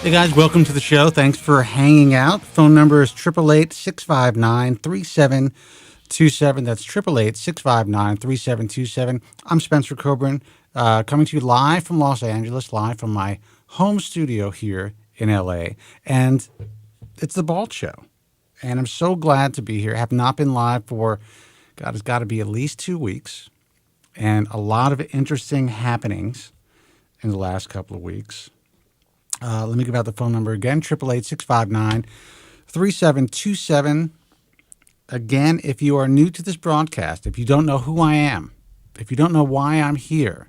Hey guys, welcome to the show. Thanks for hanging out. Phone number is 888-659-3727. That's 888-659-3727. I'm Spencer Kobren, coming to you live from Los Angeles, live from my home studio here in LA. And it's the Bald Show. And I'm so glad to be here. I have not been live for, God, it's got to be at least 2 weeks. And a lot of interesting happenings in the last couple of weeks. Let me give out the phone number again, 888-659-3727. Again, if you are new to this broadcast, if you don't know who I am, if you don't know why I'm here,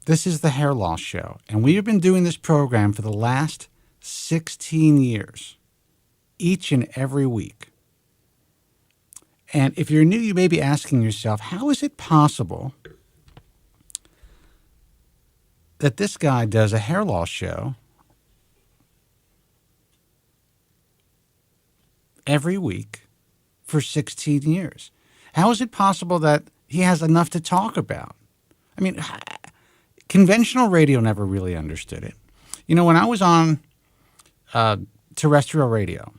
this is the Hair Loss Show. And we have been doing this program for the last 16 years, each and every week. And if you're new, you may be asking yourself, how is it possible that this guy does a hair loss show every week for 16 years? How is it possible that he has enough to talk about? I mean, conventional radio never really understood it. You know, when I was on terrestrial radio,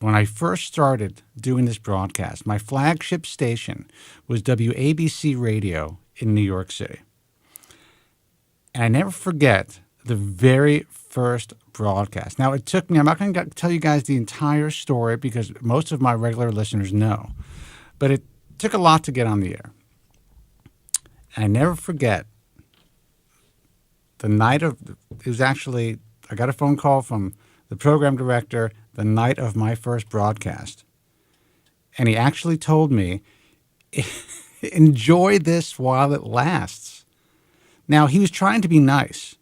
when I first started doing this broadcast, my flagship station was WABC Radio in New York City. And I never forget the very first broadcast. Now, it took me, I'm not going to tell you guys the entire story because most of my regular listeners know, but it took a lot to get on the air. And I never forget the night of, it was actually, I got a phone call from the program director the night of my first broadcast. And he actually told me, enjoy this while it lasts. Now, he was trying to be nice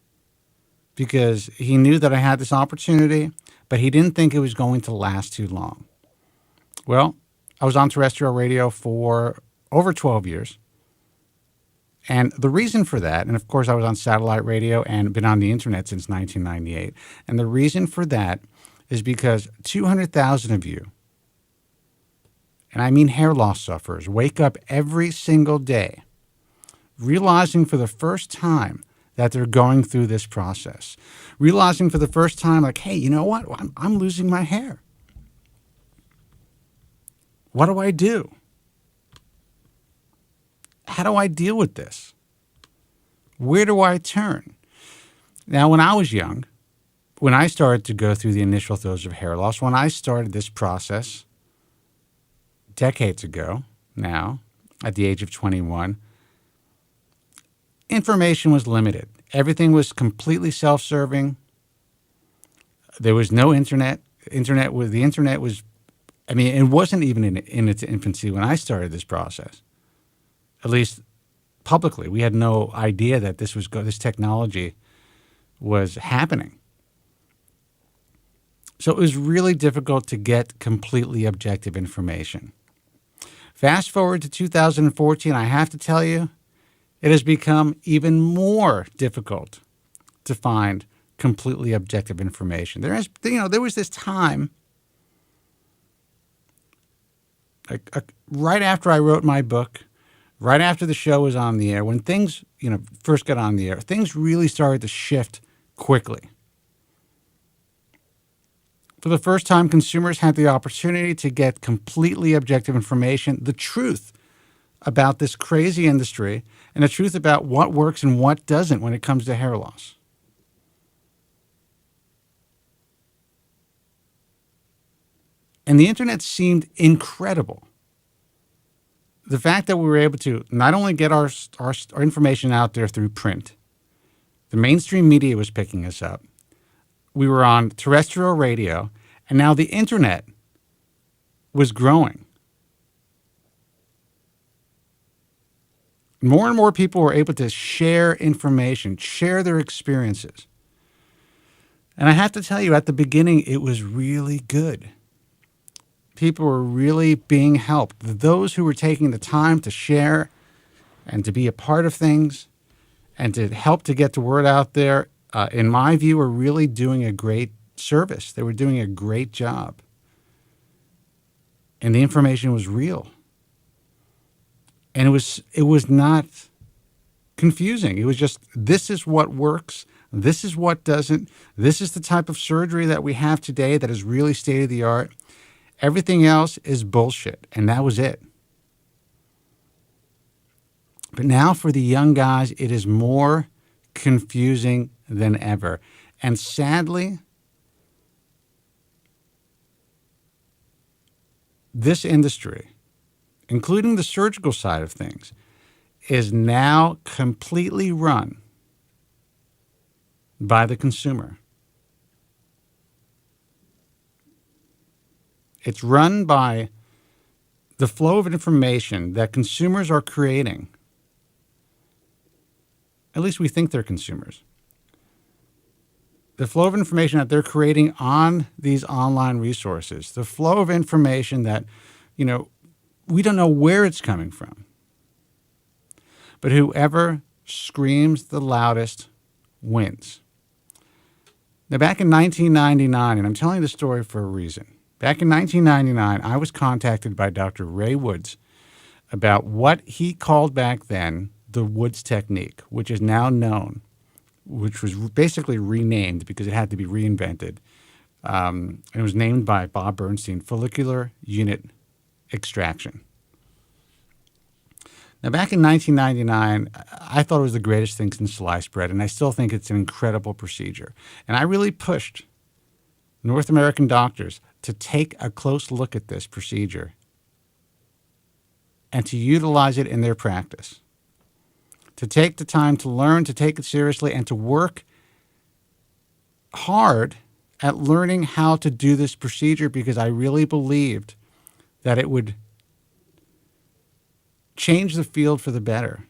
because he knew that I had this opportunity, but he didn't think it was going to last too long. Well, I was on terrestrial radio for over 12 years. And the reason for that, and of course I was on satellite radio and been on the internet since 1998. And the reason for that is because 200,000 of you, and I mean hair loss sufferers, wake up every single day realizing for the first time that they're going through this process. Realizing for the first time, like, hey, you know what? I'm losing my hair. What do I do? How do I deal with this? Where do I turn? Now, when I was young, when I started to go through the initial throes of hair loss, when I started this process decades ago now, at the age of 21, information was limited. Everything was completely self-serving. There was no internet. The internet was, I mean, it wasn't even in its infancy when I started this process. At least publicly, we had no idea that this technology was happening. So it was really difficult to get completely objective information. Fast forward to 2014, I have to tell you, it has become even more difficult to find completely objective information. There was this time, right after I wrote my book, right after the show was on the air, when things, first got on the air, things really started to shift quickly. For the first time, consumers had the opportunity to get completely objective information, the truth about this crazy industry, and the truth about what works and what doesn't when it comes to hair loss. And the internet seemed incredible. The fact that we were able to not only get our information out there through print, the mainstream media was picking us up. We were on terrestrial radio, and now the internet was growing. More and more people were able to share information, share their experiences. And I have to tell you, at the beginning, it was really good. People were really being helped. Those who were taking the time to share and to be a part of things and to help to get the word out there, in my view, were really doing a great service. They were doing a great job. And the information was real. And it was not confusing. It was just, this is what works. This is what doesn't, this is the type of surgery that we have today that is really state of the art. Everything else is bullshit. And that was it. But now for the young guys, it is more confusing than ever. And sadly, this industry, including the surgical side of things, is now completely run by the consumer. It's run by the flow of information that consumers are creating. At least we think they're consumers. The flow of information that they're creating on these online resources, the flow of information that, we don't know where it's coming from. But whoever screams the loudest wins. Now, back in 1999, and I'm telling the story for a reason. Back in 1999, I was contacted by Dr. Ray Woods about what he called back then the Woods technique, which is now known, which was basically renamed because it had to be reinvented. It was named by Bob Bernstein, follicular unit extraction. Now, back in 1999, I thought it was the greatest thing since sliced bread, and I still think it's an incredible procedure. And I really pushed North American doctors to take a close look at this procedure and to utilize it in their practice, to take the time to learn, to take it seriously, and to work hard at learning how to do this procedure, because I really believed that it would change the field for the better,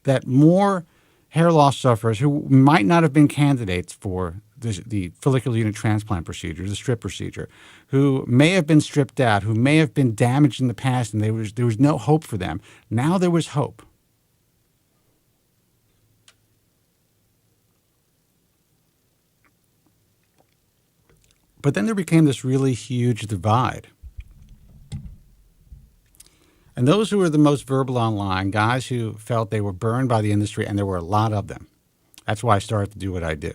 that more hair loss sufferers who might not have been candidates for the follicular unit transplant procedure, the strip procedure, who may have been stripped out, who may have been damaged in the past, and there was no hope for them. Now there was hope. But then there became this really huge divide. And those who were the most verbal online, guys who felt they were burned by the industry, and there were a lot of them. That's why I started to do what I do.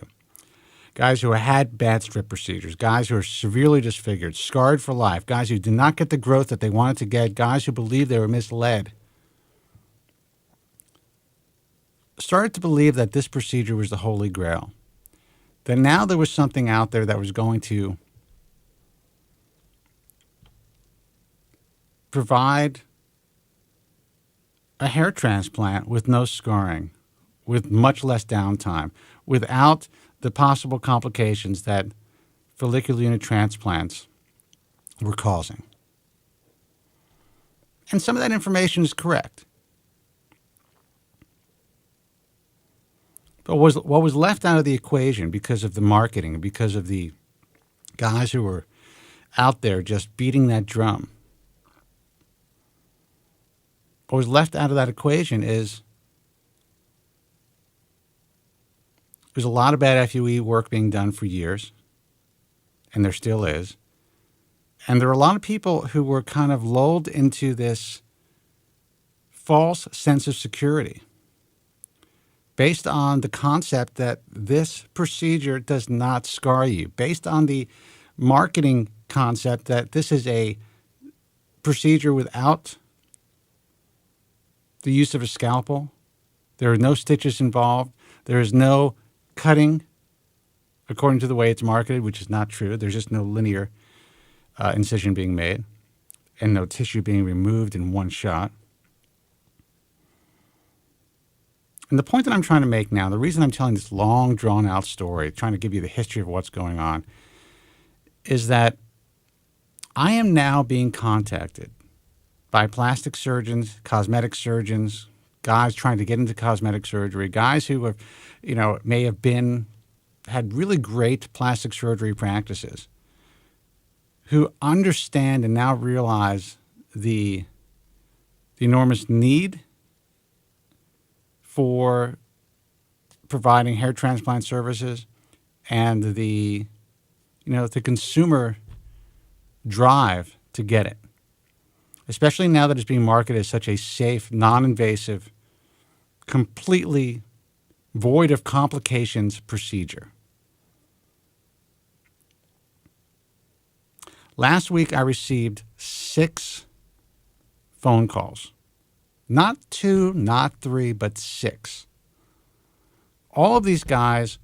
Guys who had bad strip procedures, guys who are severely disfigured, scarred for life, guys who did not get the growth that they wanted to get, guys who believed they were misled, started to believe that this procedure was the holy grail. That now there was something out there that was going to provide a hair transplant with no scarring, with much less downtime, without the possible complications that follicular unit transplants were causing. And some of that information is correct. But what was left out of the equation because of the marketing and because of the guys who were out there just beating that drum, what was left out of that equation is there's a lot of bad FUE work being done for years, and there still is. And there are a lot of people who were kind of lulled into this false sense of security based on the concept that this procedure does not scar you, based on the marketing concept that this is a procedure without the use of a scalpel. There are no stitches involved. There is no cutting according to the way it's marketed, which is not true. There's just no linear incision being made and no tissue being removed in one shot. And the point that I'm trying to make now, the reason I'm telling this long, drawn-out story, trying to give you the history of what's going on, is that I am now being contacted by plastic surgeons, cosmetic surgeons, guys trying to get into cosmetic surgery, guys who have, may have had really great plastic surgery practices, who understand and now realize the enormous need for providing hair transplant services and the consumer drive to get it, especially now that it's being marketed as such a safe, non-invasive, completely void of complications procedure. Last week, I received 6 phone calls. Not 2, not 3, but 6. All of these guys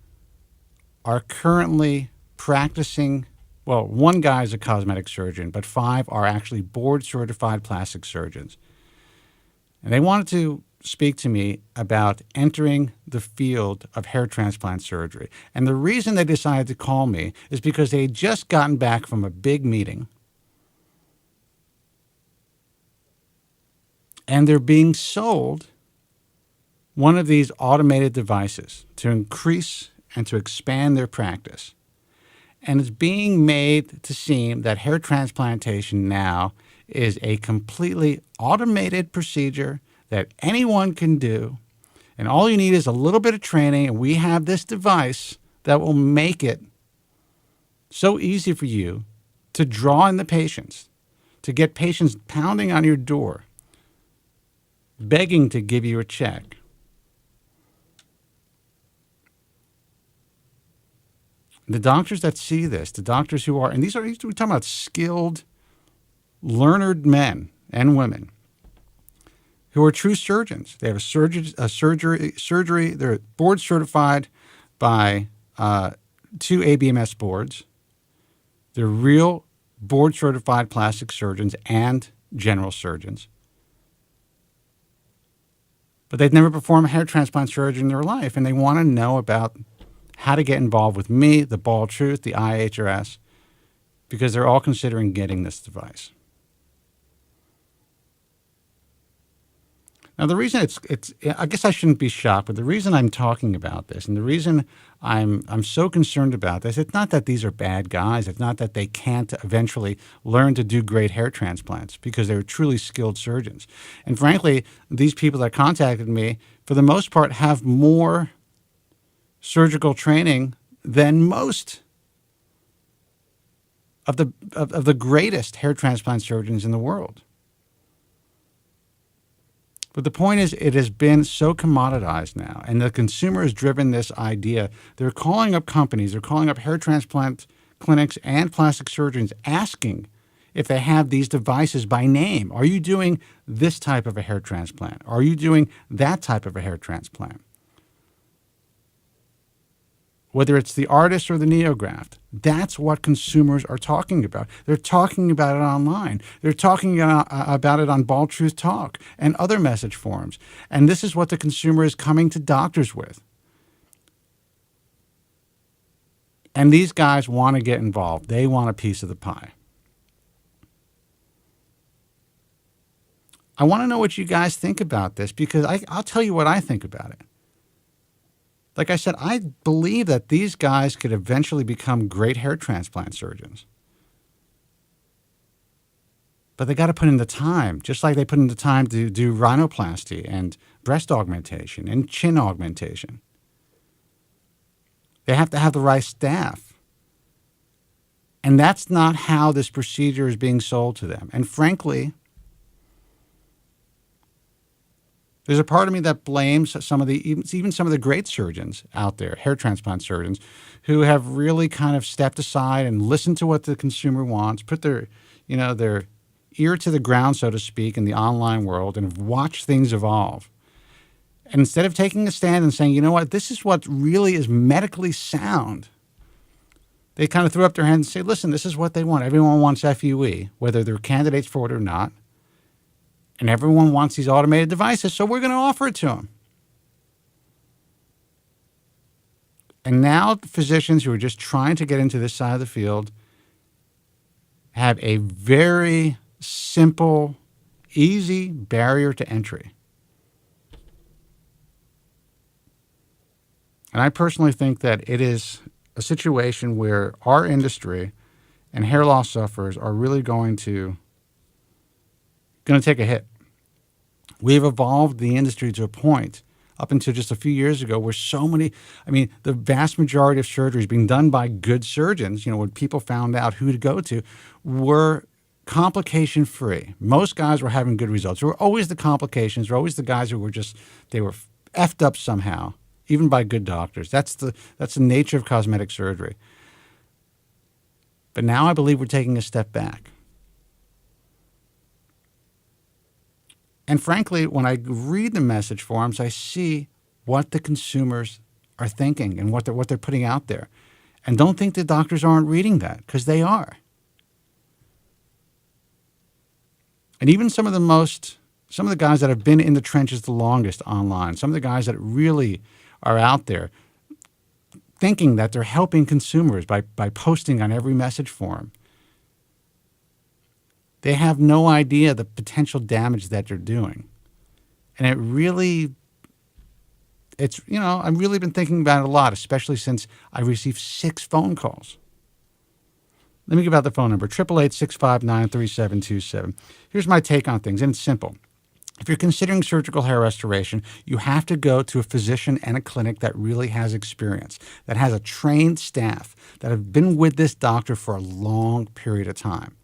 are currently practicing. Well, one guy is a cosmetic surgeon, but 5 are actually board-certified plastic surgeons. And they wanted to speak to me about entering the field of hair transplant surgery. And the reason they decided to call me is because they had just gotten back from a big meeting. And they're being sold one of these automated devices to increase and to expand their practice. And it's being made to seem that hair transplantation now is a completely automated procedure that anyone can do. And all you need is a little bit of training, and we have this device that will make it so easy for you to draw in the patients, to get patients pounding on your door, begging to give you a check. The doctors that see this, the doctors who are, and we're talking about skilled, learned men and women who are true surgeons. They have a surgery. They're board certified by 2 ABMS boards. They're real board certified plastic surgeons and general surgeons. But they've never performed a hair transplant surgery in their life, and they want to know about how to get involved with me, the Bald Truth, the IHRS, because they're all considering getting this device. Now, the reason it's I guess I shouldn't be shocked, but the reason I'm talking about this and the reason I'm so concerned about this, it's not that these are bad guys. It's not that they can't eventually learn to do great hair transplants, because they're truly skilled surgeons. And frankly, these people that contacted me, for the most part, have more surgical training than most of the greatest hair transplant surgeons in the world. But the point is, it has been so commoditized now, and the consumer has driven this idea. They're calling up companies, they're calling up hair transplant clinics and plastic surgeons asking if they have these devices by name. Are you doing this type of a hair transplant? Are you doing that type of a hair transplant? Whether it's the artist or the neograft, that's what consumers are talking about. They're talking about it online. They're talking about it on Bald Truth Talk and other message forums. And this is what the consumer is coming to doctors with. And these guys want to get involved. They want a piece of the pie. I want to know what you guys think about this, because I'll tell you what I think about it. Like I said, I believe that these guys could eventually become great hair transplant surgeons. But they got to put in the time, just like they put in the time to do rhinoplasty and breast augmentation and chin augmentation. They have to have the right staff. And that's not how this procedure is being sold to them. And frankly, there's a part of me that blames even some of the great surgeons out there, hair transplant surgeons, who have really kind of stepped aside and listened to what the consumer wants, put their ear to the ground, so to speak, in the online world, and have watched things evolve. And instead of taking a stand and saying, you know what, this is what really is medically sound, they kind of threw up their hands and say, listen, this is what they want. Everyone wants FUE, whether they're candidates for it or not. And everyone wants these automated devices, so we're going to offer it to them. And now physicians who are just trying to get into this side of the field have a very simple, easy barrier to entry. And I personally think that it is a situation where our industry and hair loss sufferers are really going to take a hit. We've evolved the industry to a point up until just a few years ago where the vast majority of surgeries being done by good surgeons, when people found out who to go to, were complication free. Most guys were having good results. There were always the complications. There were always the guys who were they were effed up somehow even by good doctors. That's the nature of cosmetic surgery. But now I believe we're taking a step back. And frankly, when I read the message forums, I see what the consumers are thinking and what they're putting out there. And don't think the doctors aren't reading that, because they are. And even some of the guys that have been in the trenches the longest online, some of the guys that really are out there thinking that they're helping consumers by posting on every message forum, they have no idea the potential damage that they're doing. And I've really been thinking about it a lot, especially since I received 6 phone calls. Let me give out the phone number, 888-659-3727. Here's my take on things, and it's simple. If you're considering surgical hair restoration, you have to go to a physician and a clinic that really has experience, that has a trained staff, that have been with this doctor for a long period of time.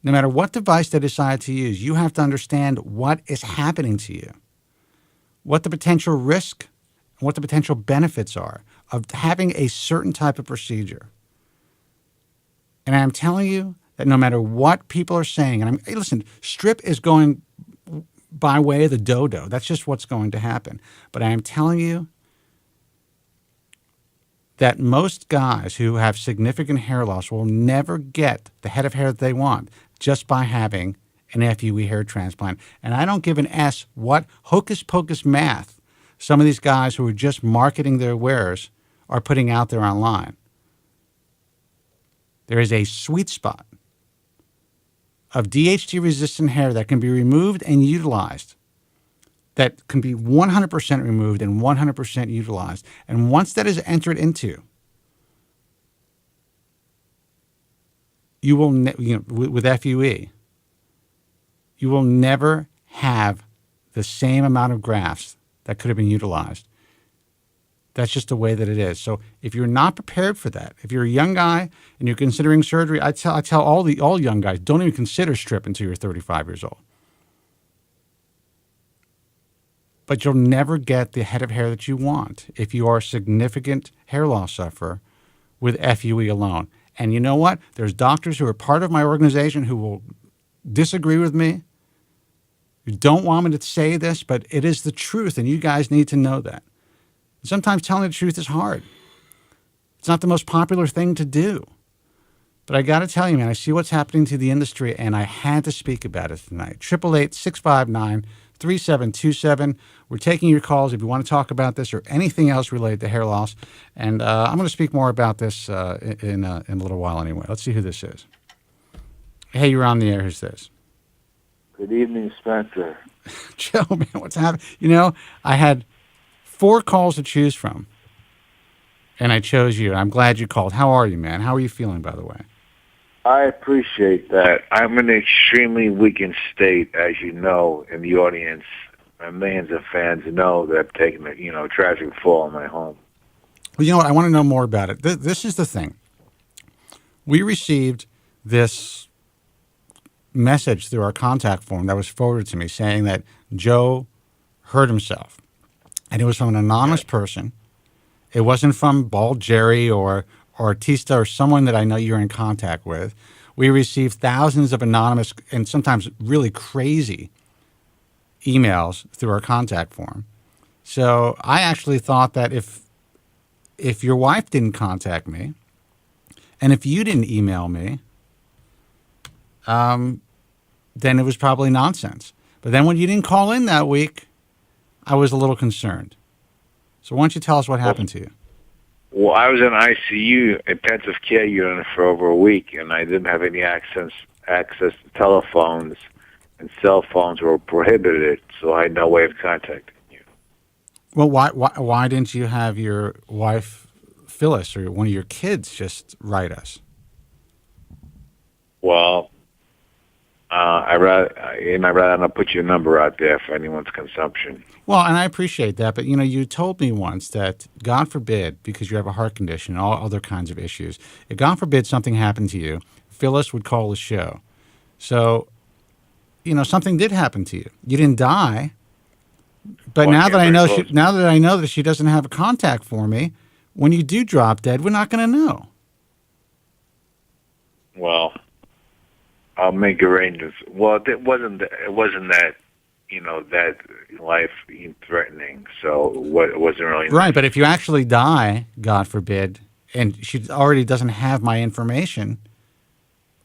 No matter what device they decide to use, you have to understand what is happening to you, what the potential risk and what the potential benefits are of having a certain type of procedure. And I'm telling you that no matter what people are saying, and listen, strip is going by way of the dodo. That's just what's going to happen. But I am telling you that most guys who have significant hair loss will never get the head of hair that they want just by having an FUE hair transplant. And I don't give an S what hocus pocus math some of these guys who are just marketing their wares are putting out there online. There is a sweet spot of DHT-resistant hair that can be removed and utilized, that can be 100% removed and 100% utilized. And once that is entered into, you will, with FUE, you will never have the same amount of grafts that could have been utilized. That's just the way that it is. So if you're not prepared for that, if you're a young guy and you're considering surgery, I tell all young guys, don't even consider strip until you're 35 years old. But you'll never get the head of hair that you want if you are a significant hair loss sufferer with FUE alone. And you know what? There's doctors who are part of my organization who will disagree with me. You don't want me to say this, but it is the truth, and you guys need to know that. Sometimes telling the truth is hard. It's not the most popular thing to do. But I got to tell you, man, I see what's happening to the industry, and I had to speak about it tonight. 888-659-3727. We're taking your calls if you want to talk about this or anything else related to hair loss. And I'm going to speak more about this in a little while anyway. Let's see who this is. Hey, you're on the air. Who's this? Good evening, Spencer. Joe, man, what's happening? I had 4 calls to choose from, and I chose you. I'm glad you called. How are you, man? How are you feeling, by the way? I appreciate that. I'm in an extremely weakened state, as you know, in the audience. My millions of fans know that I've taken a tragic fall in my home. Well, you know what? I want to know more about it. This is the thing. We received this message through our contact form that was forwarded to me saying that Joe hurt himself. And it was from an anonymous person. It wasn't from Bald Jerry or Artista or someone that I know you're in contact with. We received thousands of anonymous and sometimes really crazy emails through our contact form. So I actually thought that if your wife didn't contact me and if you didn't email me, then it was probably nonsense. But then when you didn't call in that week, I was a little concerned. So why don't you tell us what happened to you? Well, I was in ICU, intensive care unit, for over a week, and I didn't have any access to telephones, and cell phones were prohibited, so I had no way of contacting you. Well, why didn't you have your wife, Phyllis, or one of your kids just write us? Well, I'd rather not put your number out there for anyone's consumption. Well, and I appreciate that, but you told me once that, God forbid, because you have a heart condition and all other kinds of issues, if God forbid something happened to you, Phyllis would call the show. So, something did happen to you. You didn't die, But Well, I now that came I very know close. that she doesn't have a contact for me, when you do drop dead, we're not going to know. Well, I'll make arrangements. Well, it wasn't that, that life threatening. So it wasn't really Right, but necessary. if you actually die, God forbid, and she already doesn't have my information,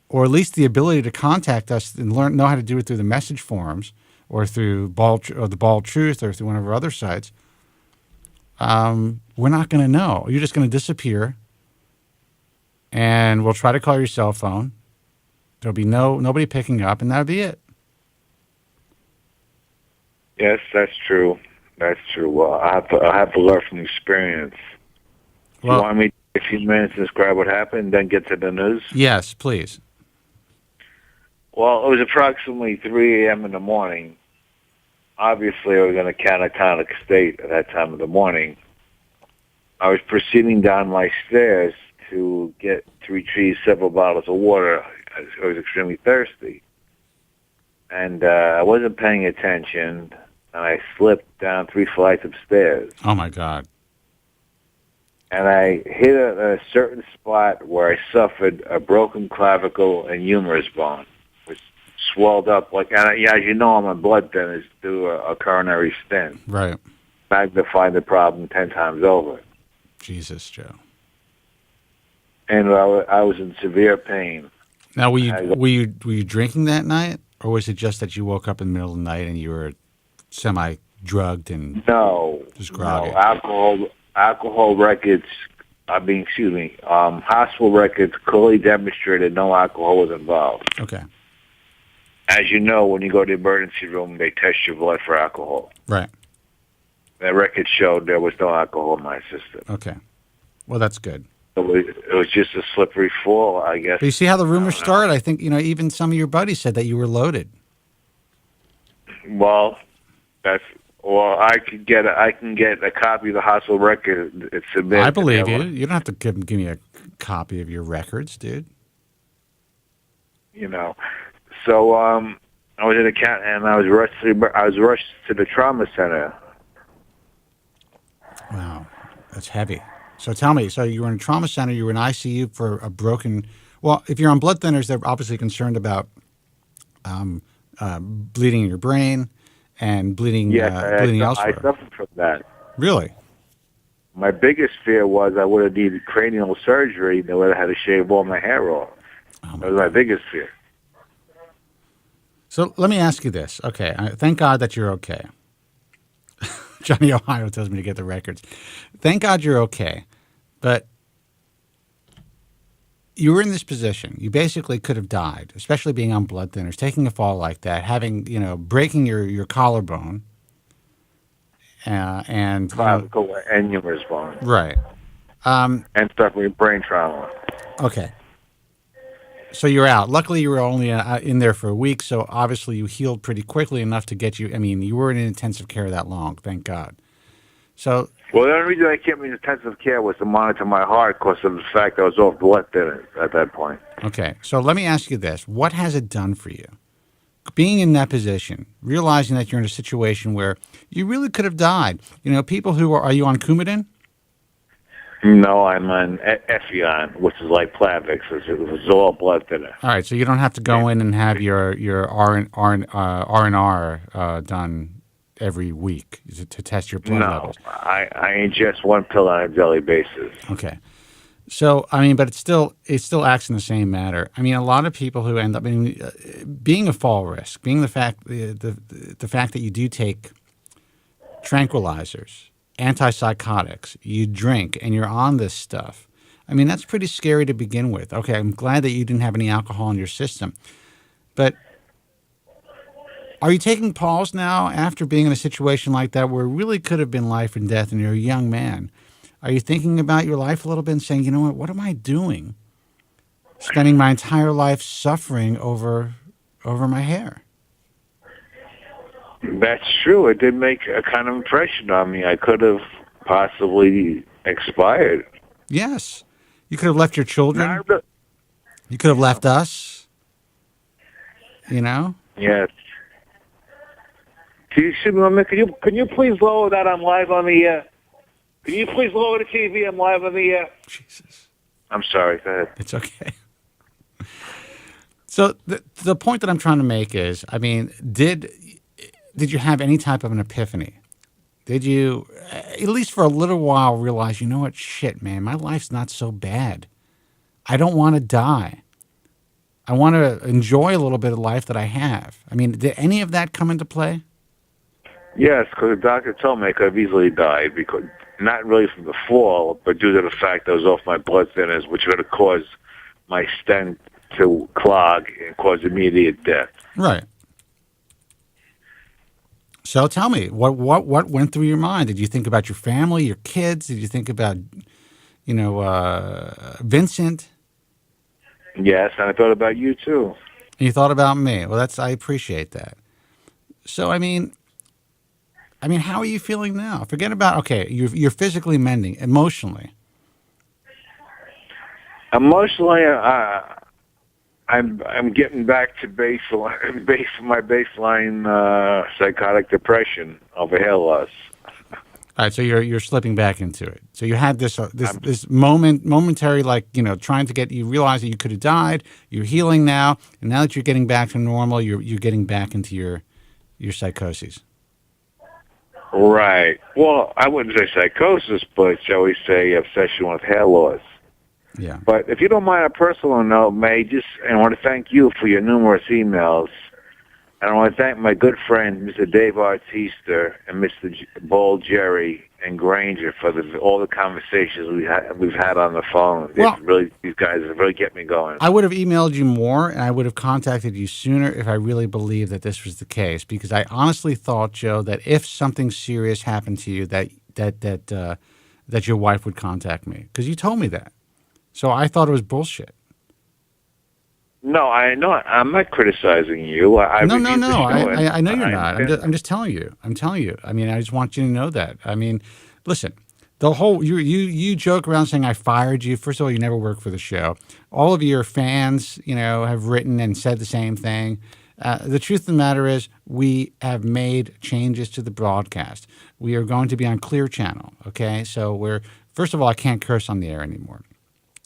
or at least the ability to contact us and know how to do it through the message forums, or through the Bald Truth, or through one of our other sites, we're not going to know. You're just going to disappear, and we'll try to call your cell phone. There'll be nobody picking up, and that'll be it. Yes, that's true. That's true. Well, I have to learn from experience. Do you Well, want me to take a few minutes to describe what happened, then get to the news? yes, please. Well, it was approximately 3 a.m. in the morning. Obviously, I was in a catatonic state at that time of the morning. I was proceeding down my stairs to retrieve several bottles of water. I was extremely thirsty. And I wasn't paying attention, and I slipped down 3 flights of stairs. Oh my God. And I hit a certain spot where I suffered a broken clavicle and humerus bone, which swelled up as you know, I'm on blood thinners due to a coronary stent. Right. Magnified the problem 10 times over. Jesus, Joe. And I was in severe pain. Now, were you drinking that night, or was it just that you woke up in the middle of the night and you were semi-drugged and just groggy? No, alcohol records. Hospital records clearly demonstrated no alcohol was involved. Okay. As you know, when you go to the emergency room, they test your blood for alcohol. Right. That record showed there was no alcohol in my system. Okay. Well, that's good. It was just a slippery fall, I guess. But you see how the rumors started? I think, even some of your buddies said that you were loaded. Well, I can get a copy of the hospital record. It's submitted. I believe you. You don't have to give me a copy of your records, dude. So I was in a cat, and I was rushed to the trauma center. Wow, that's heavy. So tell me, so you were in a trauma center, you were in ICU for a broken. Well, if you're on blood thinners, they're obviously concerned about bleeding in your brain and bleeding bleeding elsewhere. I suffered from that. Really? My biggest fear was I would have needed cranial surgery. They would have had to shave all my hair off. That was my biggest fear. So let me ask you this. Okay, thank God that you're okay. Johnny Ohio tells me to get the records. Thank God you're okay. But you were in this position. You basically could have died, especially being on blood thinners, taking a fall like that, having, breaking your collarbone. And Clavicle and humerus bone. Right. And suffering brain trauma. Okay. So you're out. Luckily, you were only in there for a week, so obviously you healed pretty quickly enough to get you. I mean, you weren't in intensive care that long, thank God. So. Well, the only reason I kept me in intensive care was to monitor my heart because of the fact I was off blood thinners at that point. Okay. So let me ask you this. What has it done for you? Being in that position, realizing that you're in a situation where you really could have died. People who are you on Coumadin? No, I'm on Effion, which is like Plavix. It was all blood thinner. All right, so you don't have to go in and have your R&R done every week to test your blood levels. No, I ingest one pill on a daily basis. Okay. So, but it still acts in the same manner. A lot of people who end up being a fall risk, being the fact that you do take tranquilizers, antipsychotics, you drink, and you're on this stuff. That's pretty scary to begin with. Okay, I'm glad that you didn't have any alcohol in your system. But are you taking pause now after being in a situation like that where it really could have been life and death and you're a young man? Are you thinking about your life a little bit and saying, what am I doing? Spending my entire life suffering over my hair. That's true. It did make a kind of impression on me. I could have possibly expired. Yes. You could have left your children. You could have left us. Yes. Excuse me, can you please lower that? I'm live on the air. Can you please lower the TV? I'm live on the air. Jesus. I'm sorry. Go ahead. It's okay. So the point that I'm trying to make is, I mean, did you have any type of an epiphany? Did you, at least for a little while, realize, you know what, shit, man, my life's not so bad. I don't want to die. I want to enjoy a little bit of life that I have. I mean, did any of that come into play? Yes, because the doctor told me I could have easily died, because not really from the fall, but due to the fact I was off my blood thinners, which would have caused my stent to clog and cause immediate death. Right. So tell me, what went through your mind? Did you think about your family, your kids? Did you think about, Vincent? Yes, and I thought about you too. And you thought about me. Well, I appreciate that. So, I mean, how are you feeling now? Forget about, okay, you're physically mending, emotionally. Emotionally, I'm getting back to my baseline psychotic depression over hair loss. All right, so you're slipping back into it. So you had this momentary, trying to you realize that you could have died. You're healing now, and now that you're getting back to normal, you're getting back into your psychoses. Right. Well, I wouldn't say psychosis, but shall we say obsession with hair loss. Yeah. But if you don't mind a personal note, May, I want to thank you for your numerous emails. And I want to thank my good friend, Mr. Dave Artista, and Mr. Ball Jerry and Granger for all the conversations we've had on the phone. Well, these guys have really kept me going. I would have emailed you more, and I would have contacted you sooner if I really believed that this was the case. Because I honestly thought, Joe, that if something serious happened to you, that your wife would contact me. Because you told me that. So I thought it was bullshit. No, I know. I'm not criticizing you. No. I know you're not. I'm I'm just telling you. I'm telling you. I mean, I just want you to know that. I mean, listen, the whole you joke around saying I fired you. First of all, you never worked for the show. All of your fans, have written and said the same thing. The truth of the matter is, we have made changes to the broadcast. We are going to be on Clear Channel. Okay, so first of all, I can't curse on the air anymore.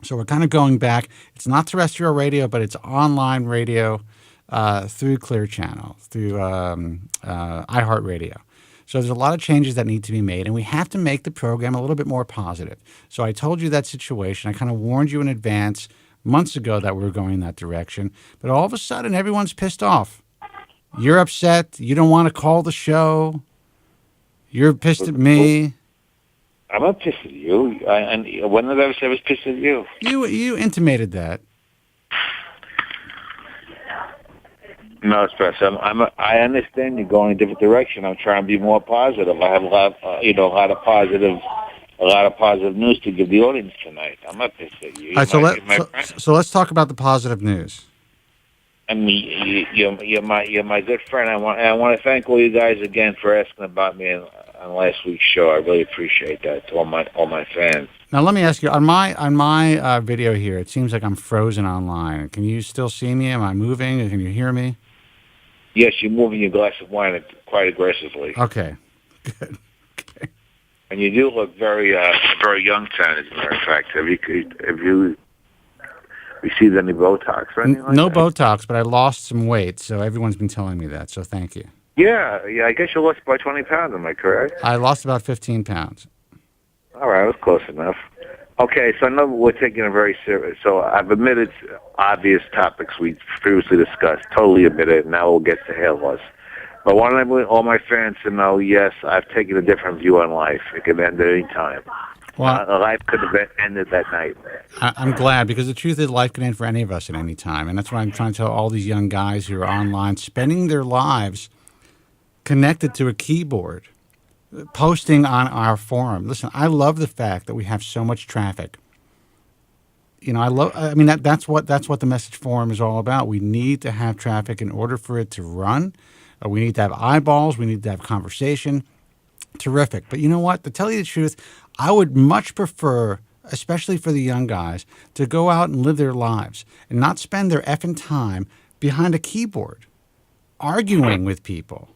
So we're kind of going back. It's not terrestrial radio, but it's online radio through Clear Channel, through iHeartRadio. So there's a lot of changes that need to be made, and we have to make the program a little bit more positive. So I told you that situation. I kind of warned you in advance months ago that we were going in that direction. But all of a sudden, everyone's pissed off. You're upset. You don't want to call the show. You're pissed at me. I'm not pissed at you. And when did I ever say I was pissed at you? You intimated that. No, Espresso. I understand you're going in a different direction. I'm trying to be more positive. I have a lot of positive news to give the audience tonight. I'm not pissed at you. All right, so let's talk about the positive news. I mean, you're my good friend. I want to thank all you guys again for asking about me on last week's show. I really appreciate that to all my fans. Now let me ask you, on my video here, it seems like I'm frozen online. Can you still see me? Am I moving? Or can you hear me? Yes, you're moving your glass of wine quite aggressively. Okay, good. Okay. And you do look very young, Tan. As a matter of fact, have you received any Botox or anything like no that? Botox, but I lost some weight, so everyone's been telling me that. So thank you. Yeah. I guess you lost about 20 pounds. Am I correct? I lost about 15 pounds. All right, I was close enough. Okay, so I know we're taking it very serious. So I've admitted obvious topics we previously discussed. Totally admitted. Now we'll get to hair loss. But I want all my fans to know, yes, I've taken a different view on life. It can end at any time. Well, life could have ended that night. I'm glad, because the truth is life can end for any of us at any time. And that's what I'm trying to tell all these young guys who are online, spending their lives connected to a keyboard, posting on our forum. Listen, I love the fact that we have so much traffic. That's what the message forum is all about. We need to have traffic in order for it to run. We need to have eyeballs. We need to have conversation. Terrific. But you know what? To tell you the truth, I would much prefer, especially for the young guys, to go out and live their lives and not spend their effing time behind a keyboard arguing with people.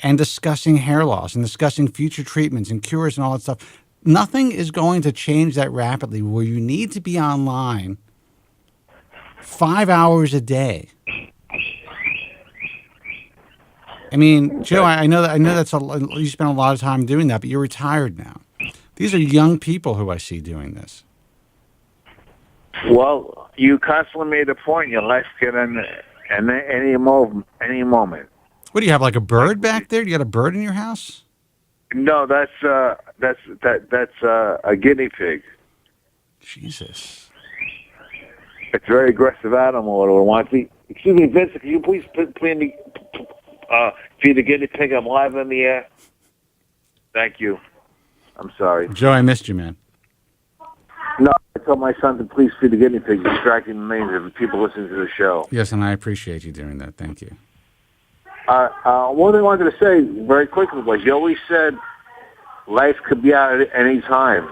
and discussing hair loss and discussing future treatments and cures and all that stuff. Nothing is going to change that rapidly where you need to be online 5 hours a day. I mean, Joe, I know that's you spend a lot of time doing that, but you're retired now. These are young people who I see doing this. Well, you constantly made a point. Your life can end any moment. What do you have, like a bird back there? Do you got a bird in your house? No, that's a guinea pig. Jesus. It's a very aggressive animal. It wants to. Excuse me, Vince. Can you please feed the guinea pig? I'm live in the air. Thank you. I'm sorry. Joe, I missed you, man. No, I told my son to please feed the guinea pig, distracting the millions of people listening to the show. Yes, and I appreciate you doing that. Thank you. One thing I wanted to say very quickly was you always said life could be out at any time.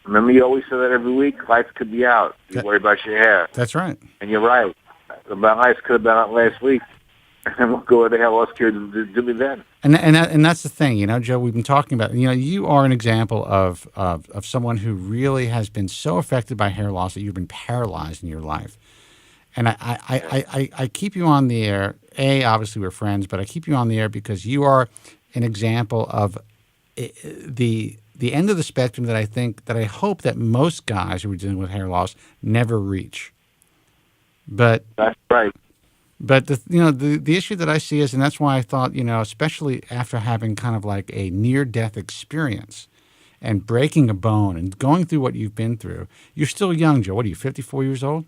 Remember you always say that every week? Life could be out. You worry about your hair. That's right. And you're right. My life could have been out last week. And we'll go where the hell else could do me then. And that's the thing, Joe, we've been talking about, you are an example of someone who really has been so affected by hair loss that you've been paralyzed in your life. And I keep you on the air. Obviously we're friends, but I keep you on the air because you are an example of the end of the spectrum that I hope that most guys who are dealing with hair loss never reach. But that's right. But the issue that I see is, and that's why I thought, especially after having kind of like a near-death experience and breaking a bone and going through what you've been through, you're still young, Joe. What are you, 54 years old?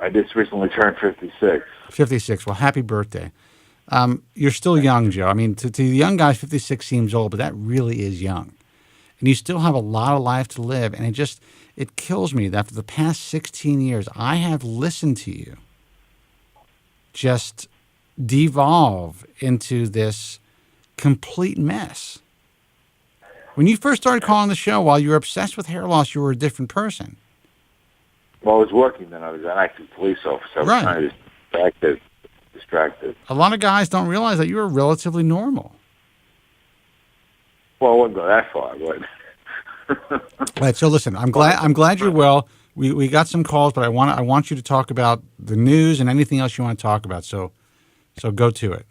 I just recently turned 56. 56. Well, happy birthday. You're still young, Joe. I mean, to the young guys, 56 seems old, but that really is young. And you still have a lot of life to live. And it kills me that for the past 16 years, I have listened to you just devolve into this complete mess. When you first started calling the show, while you were obsessed with hair loss, you were a different person. Well, I was working then. I was an active police officer. I was kind of distracted. A lot of guys don't realize that you were relatively normal. Well, I wouldn't go that far, but... All right, so listen, I'm glad you're well. We got some calls, but I want you to talk about the news and anything else you want to talk about. So go to it.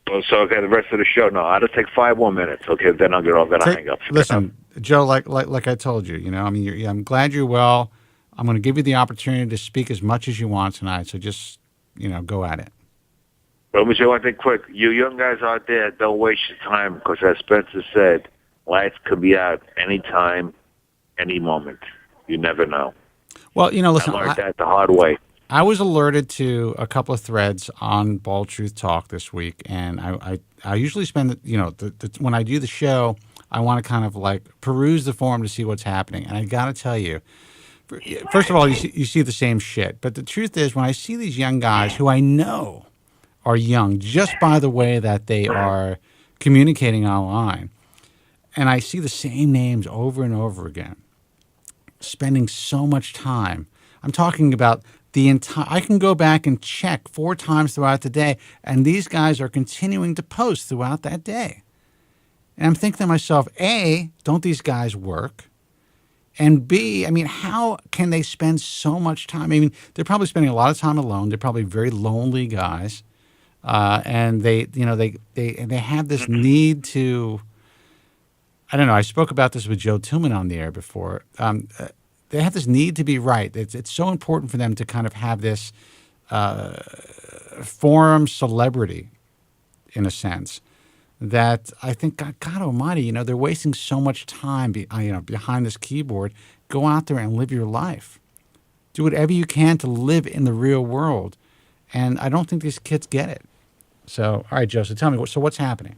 Well, so okay, the rest of the show. No, I'll take 5 more minutes. Okay, then I'll hang up. Listen, Joe, like I told you, I mean, I'm glad you're well. I'm going to give you the opportunity to speak as much as you want tonight. So just go at it. Well, Michelle, one thing quick. You young guys out there, don't waste your time because, as Spencer said, lights could be out any time, any moment. You never know. Well, listen, I learned that the hard way. I was alerted to a couple of threads on Bald Truth Talk this week, and I usually spend, when I do the show, I want to kind of like peruse the forum to see what's happening. And I got to tell you, first of all, you see the same shit. But the truth is, when I see these young guys who I know are young just by the way that they are communicating online, and I see the same names over and over again, spending so much time. I'm talking about the entire, I can go back and check 4 times throughout the day, and these guys are continuing to post throughout that day. And I'm thinking to myself, A, don't these guys work? And B, I mean, how can they spend so much time? I mean, they're probably spending a lot of time alone. They're probably very lonely guys. And they have this need to, I don't know, I spoke about this with Joe Tillman on the air before. They have this need to be right. It's so important for them to kind of have this forum celebrity, in a sense, that I think, God Almighty, they're wasting so much time behind this keyboard. Go out there and live your life. Do whatever you can to live in the real world. And I don't think these kids get it. So, all right, Joe, so tell me, so what's happening?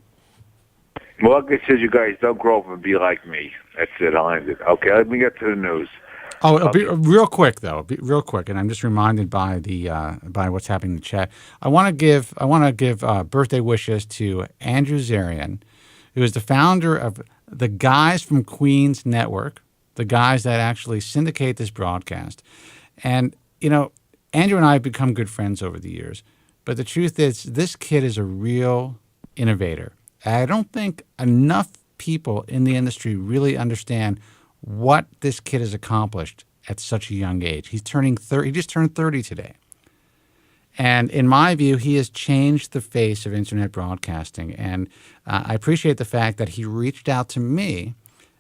Well, like I said, you guys don't grow up and be like me. That's it. I'll end it. Okay, let me get to the news. Oh, it'll be real quick though. Be real quick, and I'm just reminded by by what's happening in the chat. I want to give birthday wishes to Andrew Zarian, who is the founder of the Guys from Queens Network, the guys that actually syndicate this broadcast. And Andrew and I have become good friends over the years. But the truth is, this kid is a real innovator. I don't think enough people in the industry really understand what this kid has accomplished at such a young age. He's turning 30. He just turned 30 today. And in my view, he has changed the face of internet broadcasting. And I appreciate the fact that he reached out to me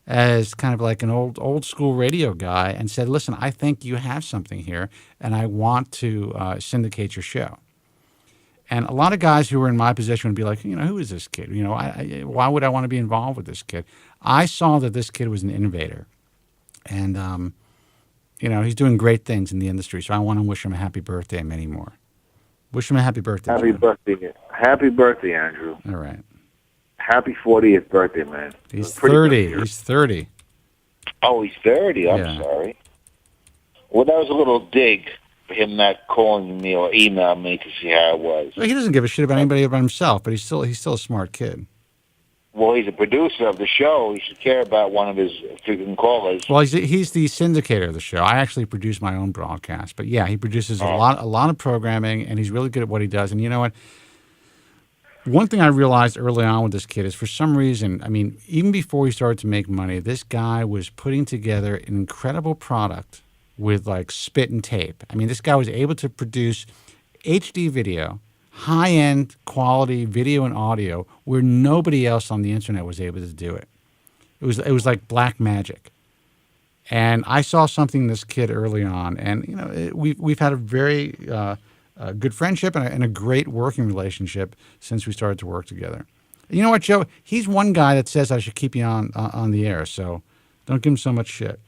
as kind of like an old school radio guy and said, listen, I think you have something here, and I want to syndicate your show. And a lot of guys who were in my position would be like, who is this kid? Why would I want to be involved with this kid? I saw that this kid was an innovator. And, he's doing great things in the industry. So I want to wish him a happy birthday and many more. Wish him a happy birthday. Happy John. birthday. Happy birthday, Andrew. All right. Happy 40th birthday, man. He's 30. He's 30. Oh, he's 30. I'm sorry. Well, that was a little dig for him not calling me or emailing me to see how it was. Well, he doesn't give a shit about anybody but himself, but he's still a smart kid. Well, he's a producer of the show. He should care about one of his freaking callers. Well, he's the syndicator of the show. I actually produce my own broadcast, but yeah, he produces a lot of programming, and he's really good at what he does. And you know what? One thing I realized early on with this kid is, for some reason, I mean, even before he started to make money, this guy was putting together an incredible product with like spit and tape. I mean, this guy was able to produce HD video, high-end quality video and audio where nobody else on the internet was able to do it. It was like black magic. And I saw something in this kid early on, and we've had a very good friendship and a great working relationship since we started to work together. And you know what, Joe? He's one guy that says I should keep you on the air, so don't give him so much shit.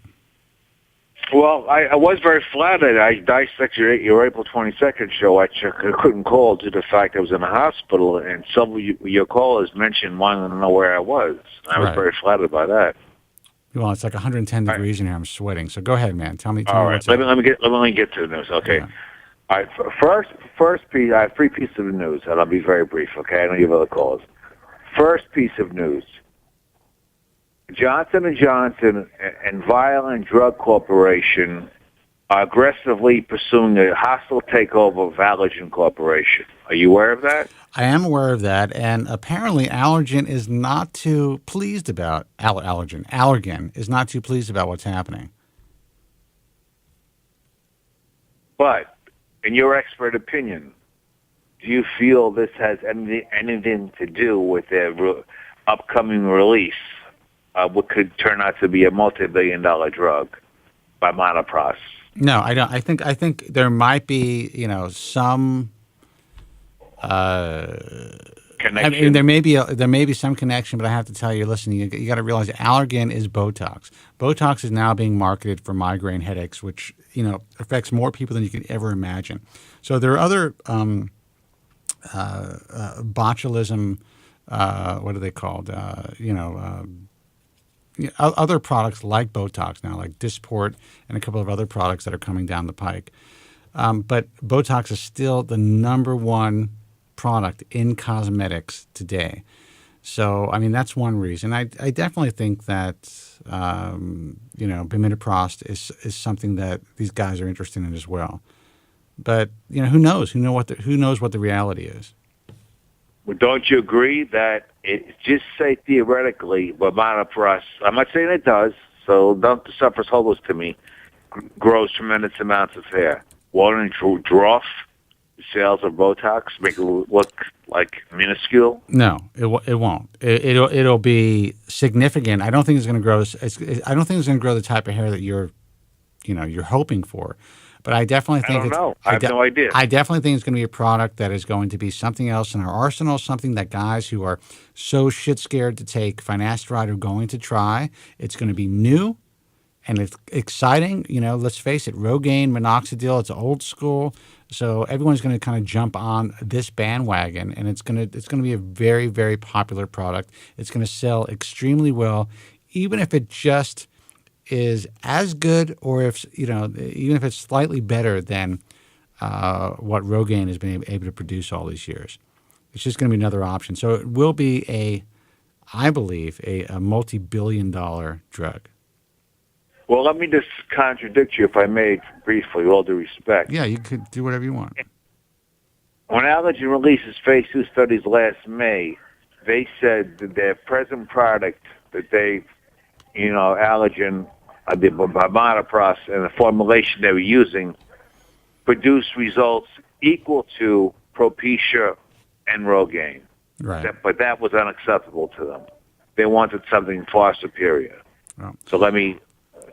Well, I was very flattered. I dissected your April 22nd show. I couldn't call due to the fact I was in a hospital, and some of your callers mentioned wanting to know where I was. I was very flattered by that. Well, it's like 110 degrees in here. I'm sweating. So go ahead, man. Tell me. All right. Let me get to the news. Okay. Yeah. All right. First piece. I have three pieces of news, and I'll be very brief. Okay. I know you have other calls. First piece of news. Johnson & Johnson and Violent Drug Corporation are aggressively pursuing a hostile takeover of Allergen Corporation. Are you aware of that? I am aware of that, and apparently Allergen is not too pleased about Allergen is not too pleased about what's happening. But, in your expert opinion, do you feel this has anything to do with their upcoming release? What could turn out to be a multi-billion-dollar drug by Monopros? No, I don't. I think there might be, some connection. I mean, there may be some connection, but I have to tell you, listen, you got to realize Allergan is Botox. Botox is now being marketed for migraine headaches, which affects more people than you could ever imagine. So there are other botulism. What are they called? Other products like Botox now, like Dysport and a couple of other products that are coming down the pike. But Botox is still the number one product in cosmetics today. So, I mean, that's one reason. I definitely think that, Bimidprost is something that these guys are interested in as well. But, who knows? Who knows what the reality is? Well, don't you agree that just say theoretically, but Monopros, I'm not saying it does, so don't suffer hold to me, grows tremendous amounts of hair. Won't it draw sales of Botox, make it look like minuscule? No, it won't. It'll be significant. I don't think it's going to grow. I don't think it's going to grow the type of hair that you're hoping for. But I definitely think I don't know. I have no idea. I definitely think it's going to be a product that is going to be something else in our arsenal, something that guys who are so shit scared to take finasteride are going to try. It's going to be new and it's exciting. Let's face it, Rogaine, minoxidil, it's old school. So everyone's going to kind of jump on this bandwagon, and it's going to be a very, very popular product. It's going to sell extremely well, even if it just is as good, or if even if it's slightly better than what Rogaine has been able to produce all these years. It's just going to be another option. So it will be I believe, a multi-billion-dollar drug. Well, let me just contradict you, if I may, briefly, with all due respect. Yeah, you could do whatever you want. When Allergen released its phase 2 studies last May, they said that their present product that they, allergen, the Bimatoprost and the formulation they were using produced results equal to Propecia and Rogaine. Right. But that was unacceptable to them. They wanted something far superior. Well, So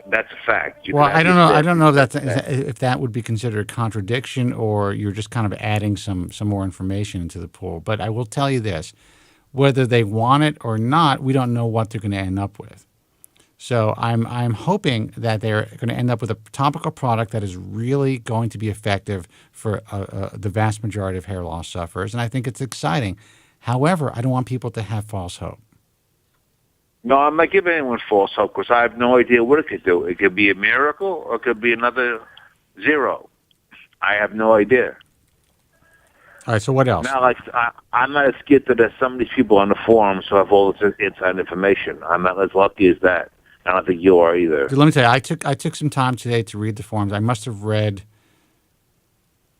that's a fact. well, I don't know. I don't know if that would be considered a contradiction, or you're just kind of adding some more information into the pool. But I will tell you this: whether they want it or not, we don't know what they're going to end up with. So I'm hoping that they're going to end up with a topical product that is really going to be effective for the vast majority of hair loss sufferers, and I think it's exciting. However, I don't want people to have false hope. No, I'm not giving anyone false hope because I have no idea what it could do. It could be a miracle or it could be another zero. I have no idea. All right, so what else? Now, I'm not as gifted as some of these people on the forums who have all this inside information. I'm not as lucky as that. I don't think you are either. Let me tell you, I took some time today to read the forums. I must have read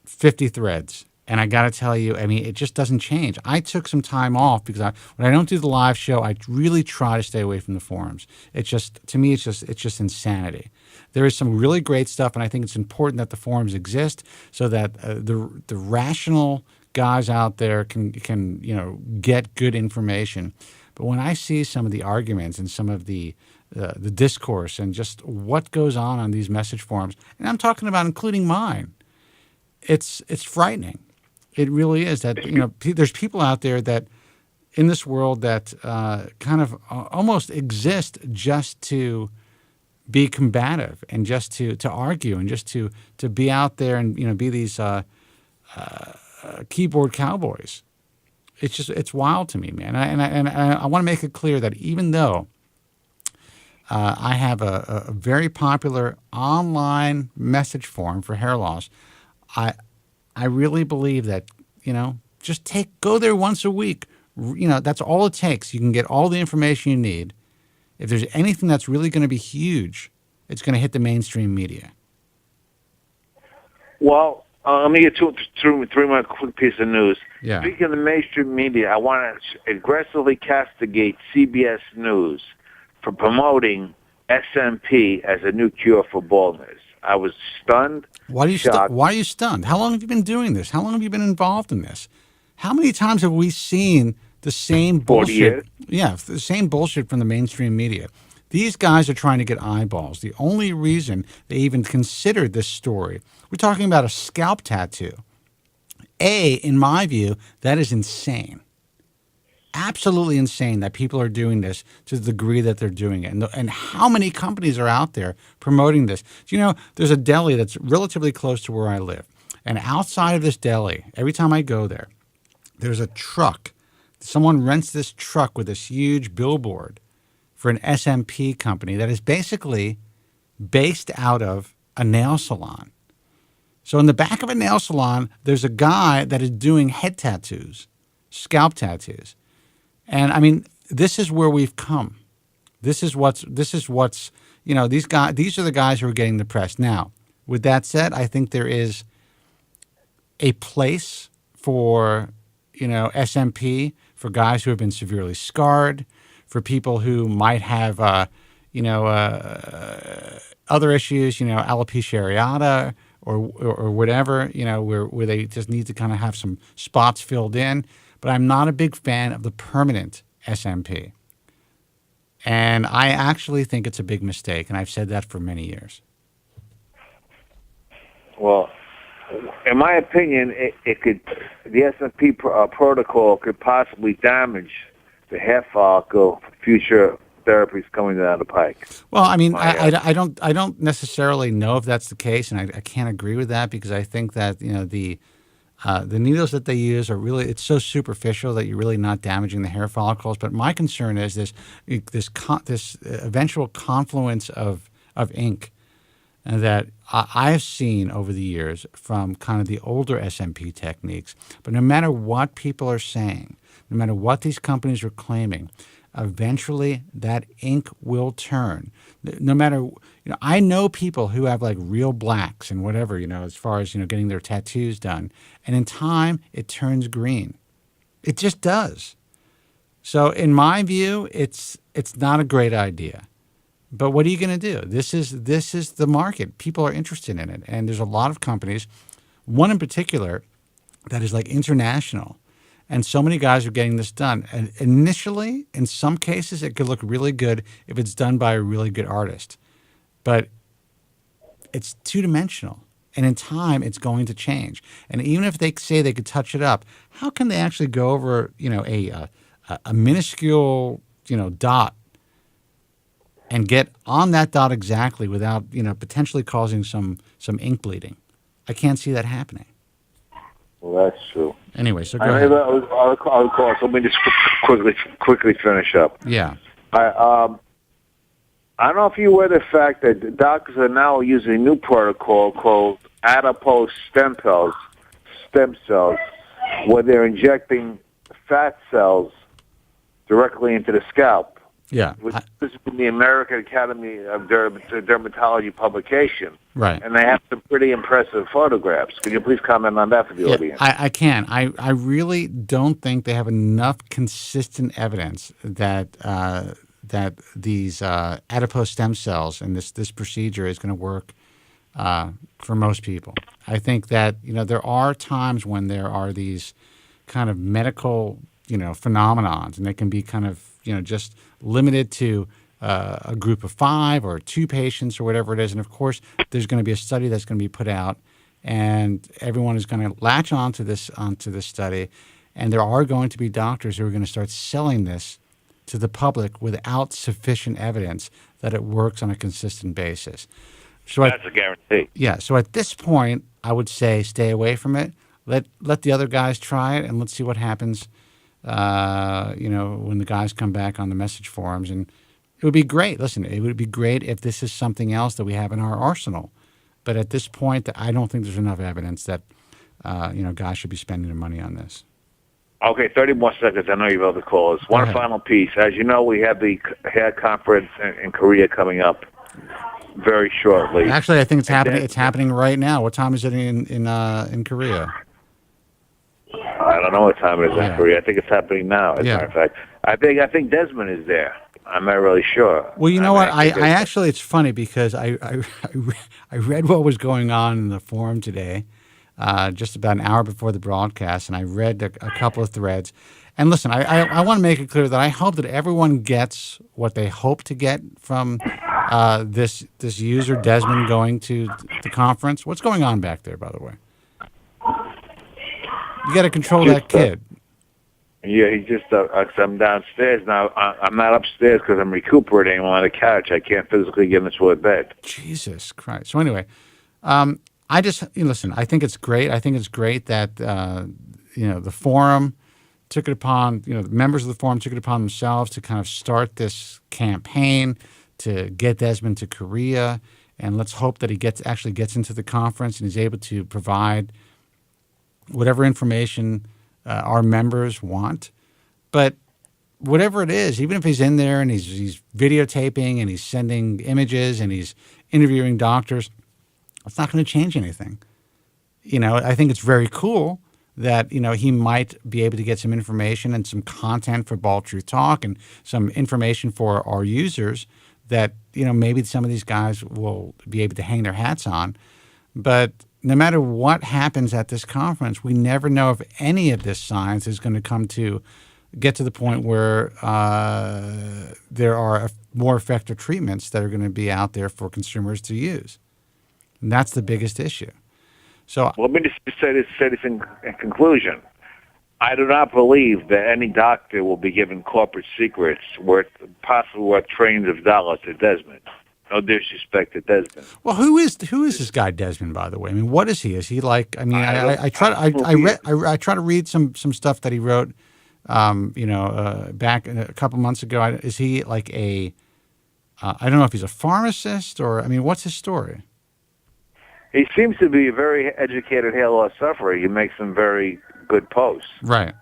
50 threads. And I got to tell you, I mean, it just doesn't change. I took some time off because when I don't do the live show, I really try to stay away from the forums. It's just, to me, it's just insanity. There is some really great stuff, and I think it's important that the forums exist so that the rational guys out there can get good information. But when I see some of the arguments and some of the discourse and just what goes on these message forums, and I'm talking about including mine, it's frightening. It really is that, there's people out there that in this world that kind of almost exist just to be combative and just to argue and just to be out there and, be these keyboard cowboys. It's wild to me, man. And I want to make it clear that even though I have a very popular online message forum for hair loss, I really believe that, just go there once a week. That's all it takes. You can get all the information you need. If there's anything that's really going to be huge, it's going to hit the mainstream media. Well, let me get through my quick piece of news. Yeah. Speaking of the mainstream media, I want to aggressively castigate CBS News for promoting SMP as a new cure for baldness. I was stunned. Why are you stunned? How long have you been doing this? How long have you been involved in this? How many times have we seen the same bullshit? 40 years. Yeah, the same bullshit from the mainstream media. These guys are trying to get eyeballs. The only reason they even considered this story, we're talking about a scalp tattoo. In my view, that is insane. Absolutely insane that people are doing this to the degree that they're doing it. And how many companies are out there promoting this? There's a deli that's relatively close to where I live. And outside of this deli, every time I go there, there's a truck. Someone rents this truck with this huge billboard for an SMP company that is basically based out of a nail salon. So in the back of a nail salon, there's a guy that is doing head tattoos, scalp tattoos. And I mean, this is where we've come. This is what's these are the guys who are getting the press. Now, with that said, I think there is a place for, SMP for guys who have been severely scarred, for people who might have, other issues, alopecia areata or whatever, where they just need to kind of have some spots filled in. But I'm not a big fan of the permanent SMP. And I actually think it's a big mistake, and I've said that for many years. Well, in my opinion, the SMP protocol could possibly damage the hair follicle for future therapies coming down the pike. Well, I mean, I don't necessarily know if that's the case, and I can't agree with that because I think that the needles that they use are really, it's so superficial that you're really not damaging the hair follicles. But my concern is this eventual confluence of ink that I've seen over the years from kind of the older SMP techniques. But no matter what people are saying, no matter what these companies are claiming, eventually that ink will turn. No matter, I know people who have like real blacks and whatever, as far as, getting their tattoos done. And in time, it turns green. It just does. So in my view, it's not a great idea. But what are you going to do? This is the market. People are interested in it, and there's a lot of companies. One in particular that is like international, and so many guys are getting this done. And initially, in some cases, it could look really good if it's done by a really good artist, but it's two-dimensional, and in time, it's going to change. And even if they say they could touch it up, how can they actually go over, a minuscule, dot and get on that dot exactly without, potentially causing some ink bleeding? I can't see that happening. Well, that's true. Anyway, so go ahead. I'll call. So let me just quickly finish up. Yeah. I don't know if you aware of the fact that doctors are now using a new protocol called adipose stem cells, where they're injecting fat cells directly into the scalp. Yeah. This is from the American Academy of Dermatology publication. Right. And they have some pretty impressive photographs. Can you please comment on that for the audience? I can. I really don't think they have enough consistent evidence that that these adipose stem cells and this procedure is going to work for most people. I think that there are times when there are these kind of medical phenomenons, and they can be kind of just limited to a group of 5 or 2 patients or whatever it is. And of course, there's going to be a study that's going to be put out, and everyone is going to latch onto this study. And there are going to be doctors who are going to start selling this to the public without sufficient evidence that it works on a consistent basis. So that's a guarantee. Yeah. So at this point, I would say stay away from it. Let the other guys try it, and let's see what happens. When the guys come back on the message forums, and it would be great. Listen, it would be great if this is something else that we have in our arsenal. But at this point, I don't think there's enough evidence that guys should be spending their money on this. Okay, 30 more seconds. I know you have other calls. One final piece. As you know, we have the hair conference in Korea coming up very shortly. Actually, I think it's happening. It's happening right now. What time is it in Korea? I don't know what time it is in Korea. I think it's happening now, as a matter of fact. I think Desmond is there. I'm not really sure. Well, you know what? I actually, it's funny because I read what was going on in the forum today, just about an hour before the broadcast, and I read a couple of threads. And listen, I want to make it clear that I hope that everyone gets what they hope to get from this user, Desmond, going to the conference. What's going on back there, by the way? You got to control that kid. Yeah, he just, I'm downstairs now. I'm not upstairs because I'm recuperating on the couch. I can't physically get into a bed. Jesus Christ. So anyway, listen, I think it's great. I think it's great that, the forum took it upon, the members of the forum took it upon themselves to kind of start this campaign to get Desmond to Korea. And let's hope that he actually gets into the conference and is able to provide whatever information our members want. But whatever it is, even if he's in there and he's videotaping and he's sending images and he's interviewing doctors, it's not going to change anything. I think it's very cool that, he might be able to get some information and some content for Bald Truth Talk and some information for our users that, maybe some of these guys will be able to hang their hats on. But no matter what happens at this conference, we never know if any of this science is going to get to the point where there are more effective treatments that are going to be out there for consumers to use. And that's the biggest issue. So, let me just say this in conclusion. I do not believe that any doctor will be given corporate secrets worth trillions of dollars to Desmond. No disrespect to Desmond. Well, who is this guy Desmond, by the way? I mean, what is he? Is he like? I mean, I try to read some stuff that he wrote, back a couple months ago. Is he like a? I don't know if he's a pharmacist or. I mean, what's his story? He seems to be a very educated hair loss sufferer. He makes some very good posts. Right.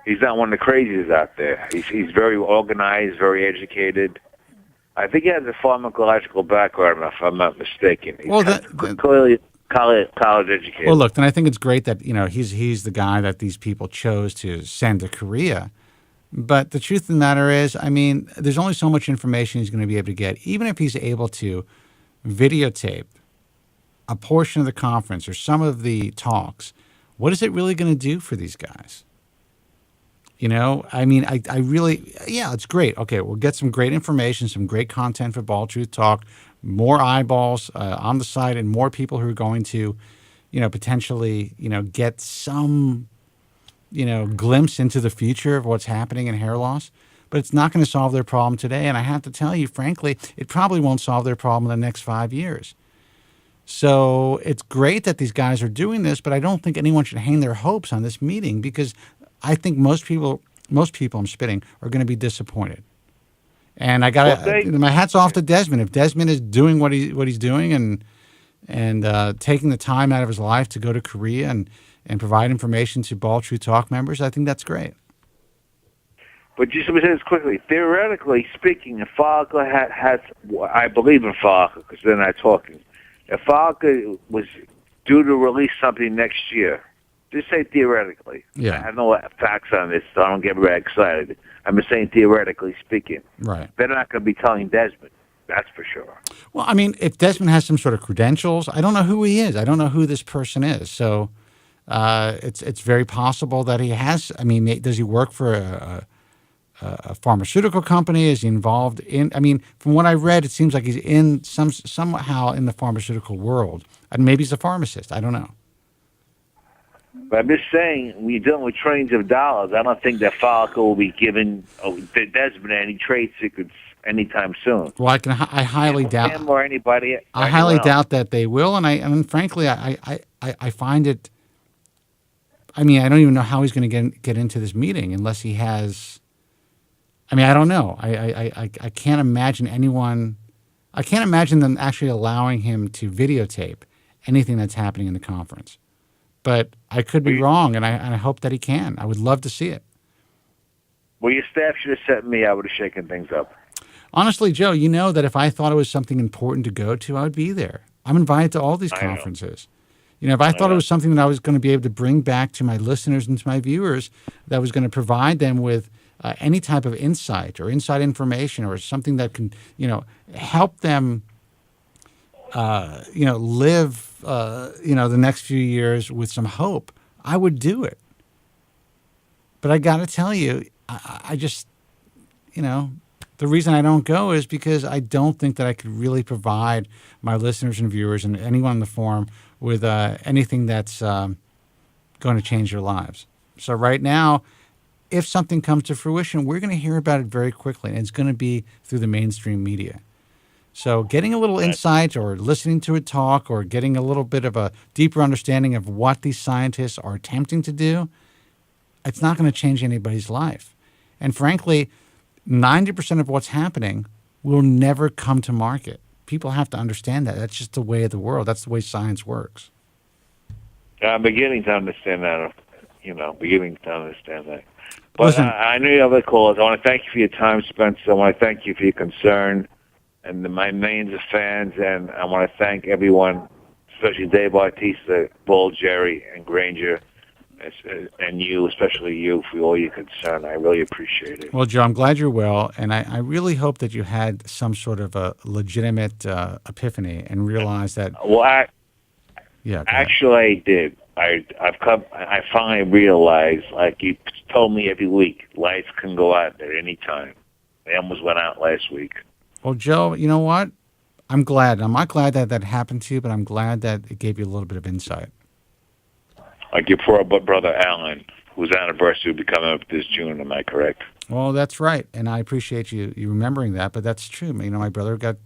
He's not one of the crazies out there. He's very organized, very educated. I think he has a pharmacological background, if I'm not mistaken. He's clearly college educated. Well, look, then I think it's great that he's the guy that these people chose to send to Korea. But the truth of the matter is, I mean, there's only so much information he's going to be able to get. Even if he's able to videotape a portion of the conference or some of the talks, what is it really going to do for these guys? You know, I mean, I really, yeah, it's great. Okay, we'll get some great information, some great content for Ball Truth Talk, more eyeballs on the site, and more people who are going to, potentially, get some, glimpse into the future of what's happening in hair loss. But it's not going to solve their problem today. And I have to tell you, frankly, it probably won't solve their problem in the next 5 years. So it's great that these guys are doing this, but I don't think anyone should hang their hopes on this meeting because I think most people I'm spitting are going to be disappointed. And I got my hat's off to Desmond. If Desmond is doing what he's doing and taking the time out of his life to go to Korea and provide information to Ball True Talk members, I think that's great. But just to say this quickly, theoretically speaking, if Falca has, I believe in Falca because they're not talking. If Falca was due to release something next year, just say theoretically. Yeah. I have no facts on this, so I don't get very excited. I'm just saying theoretically speaking. Right. They're not going to be telling Desmond. That's for sure. Well, I mean, if Desmond has some sort of credentials, I don't know who he is. I don't know who this person is. So it's very possible that he has. I mean, does he work for a pharmaceutical company? Is he involved in? I mean, from what I read, it seems like he's in somehow in the pharmaceutical world, and maybe he's a pharmacist. I don't know. But I'm just saying, when you're dealing with trillions of dollars, I don't think that Falco will be giving Desmond any trade secrets anytime soon. Well, I highly doubt him or anybody. I highly doubt that they will, and frankly, I find it. I mean, I don't even know how he's going to get into this meeting unless he has. I mean, I don't know. I can't imagine anyone. I can't imagine them actually allowing him to videotape anything that's happening in the conference. But I could be wrong, and I hope that he can. I would love to see it. Well, your staff should have sent me. I would have shaken things up. Honestly, Joe, you know that if I thought it was something important to go to, I would be there. I'm invited to all these conferences. If I thought it was something that I was going to be able to bring back to my listeners and to my viewers, that was going to provide them with any type of insight or inside information or something that can, help them, live, the next few years with some hope, I would do it. But I got to tell you, I just, the reason I don't go is because I don't think that I could really provide my listeners and viewers and anyone on the forum with anything that's going to change their lives. So right now, if something comes to fruition, we're going to hear about it very quickly, and it's going to be through the mainstream media. So getting a little insight or listening to it talk or getting a little bit of a deeper understanding of what these scientists are attempting to do, it's not going to change anybody's life. And frankly, 90% of what's happening will never come to market. People have to understand that. That's just the way of the world. That's the way science works. I'm beginning to understand that, But listen, I know you have other callers. I want to thank you for your time, Spencer. I want to thank you for your concern and my millions of fans. And I want to thank everyone, especially Dave Bautista, Bull, Jerry, and Granger, and you, especially you, for all your concern. I really appreciate it. Well, Joe, I'm glad you're well, and I really hope that you had some sort of a legitimate epiphany and realized that. Well, actually, I did. I finally realized, like you told me every week, lights can go out at any time. They almost went out last week. Well, Joe, you know what? I'm glad. I'm not glad that happened to you, but I'm glad that it gave you a little bit of insight. Like your poor brother Alan, whose anniversary will be coming up this June. Am I correct? Well, that's right, and I appreciate you remembering that. But that's true. My brother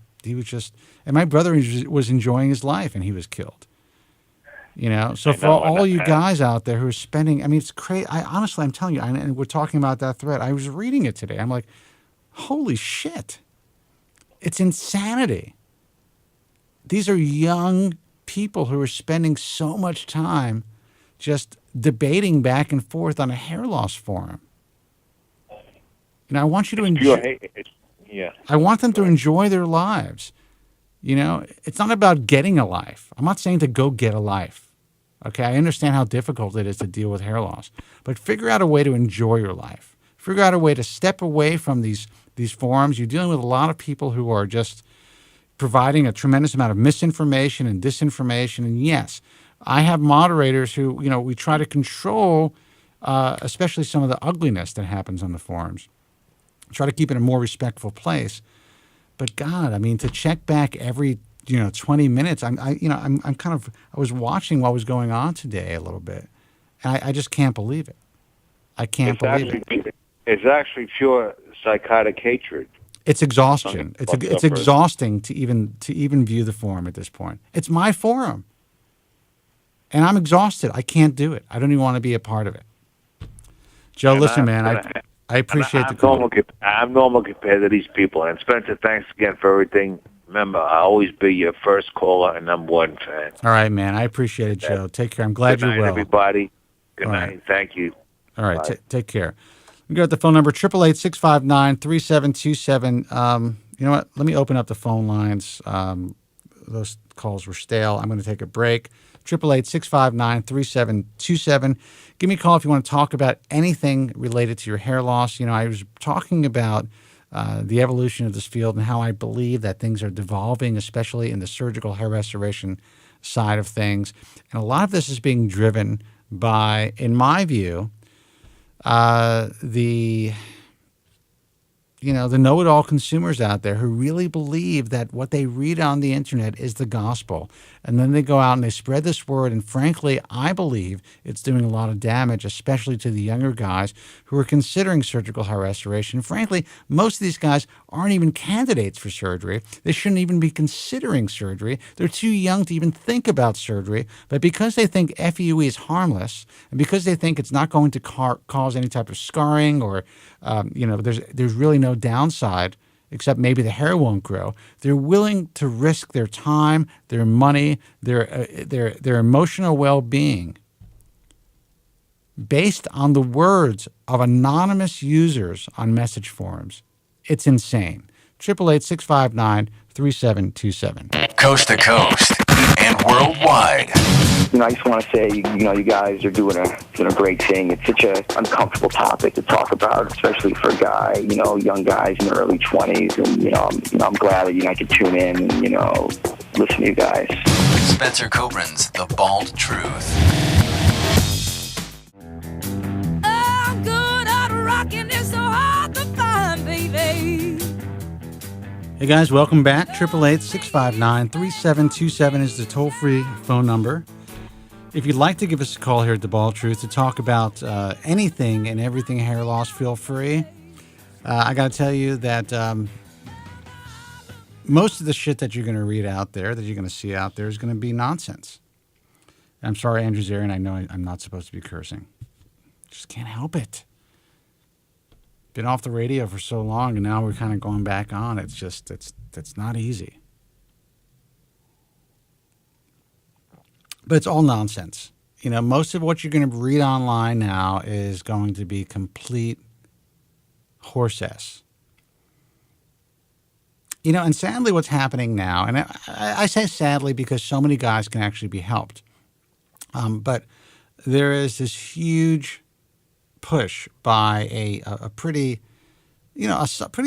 my brother was enjoying his life, and he was killed. So for all you guys out there who are spending, it's crazy. Honestly, I'm telling you, and we're talking about that thread. I was reading it today. I'm like, holy shit. It's insanity. These are young people who are spending so much time just debating back and forth on a hair loss forum. And I want you to enjoy. I want them to enjoy their lives. It's not about getting a life. I'm not saying to go get a life. Okay, I understand how difficult it is to deal with hair loss, but figure out a way to enjoy your life. Figure out a way to step away from these forums. You're dealing with a lot of people who are just providing a tremendous amount of misinformation and disinformation. And yes, I have moderators who, we try to control, especially some of the ugliness that happens on the forums. Try to keep it in a more respectful place. But God, I mean, to check back every 20 minutes. I was watching what was going on today a little bit, and I just can't believe it. I can't believe it. It's actually pure psychotic hatred. It's exhaustion. It's exhausting to even view the forum at this point. It's my forum, and I'm exhausted. I can't do it. I don't even want to be a part of it. Joe, listen, man, I appreciate the call. I'm normal compared to these people. And Spencer, thanks again for everything. Remember, I'll always be your first caller and number one fan. All right, man. I appreciate it, Joe. Take care. I'm glad you're well. Good night, everybody. Good All night. right. Thank you. All right. Take care. We got the phone number 888-659-3727. You know what? Let me open up the phone lines. Those calls were stale. I'm going to take a break. 888-659-3727. Give me a call if you want to talk about anything related to your hair loss. I was talking about the evolution of this field and how I believe that things are devolving, especially in the surgical hair restoration side of things. And a lot of this is being driven by, in my view, the know-it-all consumers out there who really believe that what they read on the internet is the gospel. And then they go out and they spread this word. And frankly, I believe it's doing a lot of damage, especially to the younger guys who are considering surgical hair restoration. Frankly, most of these guys aren't even candidates for surgery. They shouldn't even be considering surgery. They're too young to even think about surgery. But because they think FUE is harmless, and because they think it's not going to cause any type of scarring or, there's really no downside, except maybe the hair won't grow, they're willing to risk their time, their money, their emotional well-being based on the words of anonymous users on message forums. It's insane. 888-659-3727. Coast to coast and worldwide. I just want to say, you guys are doing a great thing. It's such an uncomfortable topic to talk about, especially for a guy, young guys in their early 20s. And, I'm glad that, I could tune in and, listen to you guys. Spencer Kobren's The Bald Truth. I'm good at rocking. It's so hard to find, baby. Hey guys, welcome back. 888-659-3727 is the toll-free phone number. If you'd like to give us a call here at The Bald Truth to talk about anything and everything hair loss, feel free. I got to tell you that most of the shit that you're going to read out there, that you're going to see out there, is going to be nonsense. I'm sorry, Andrew Zarian, I know I'm not supposed to be cursing. Just can't help it. Been off the radio for so long, and now we're kind of going back on. It's just, it's not easy. But it's all nonsense. Most of what you're going to read online now is going to be complete horse ass. And sadly what's happening now, and I say sadly because so many guys can actually be helped, but there is this huge push by a pretty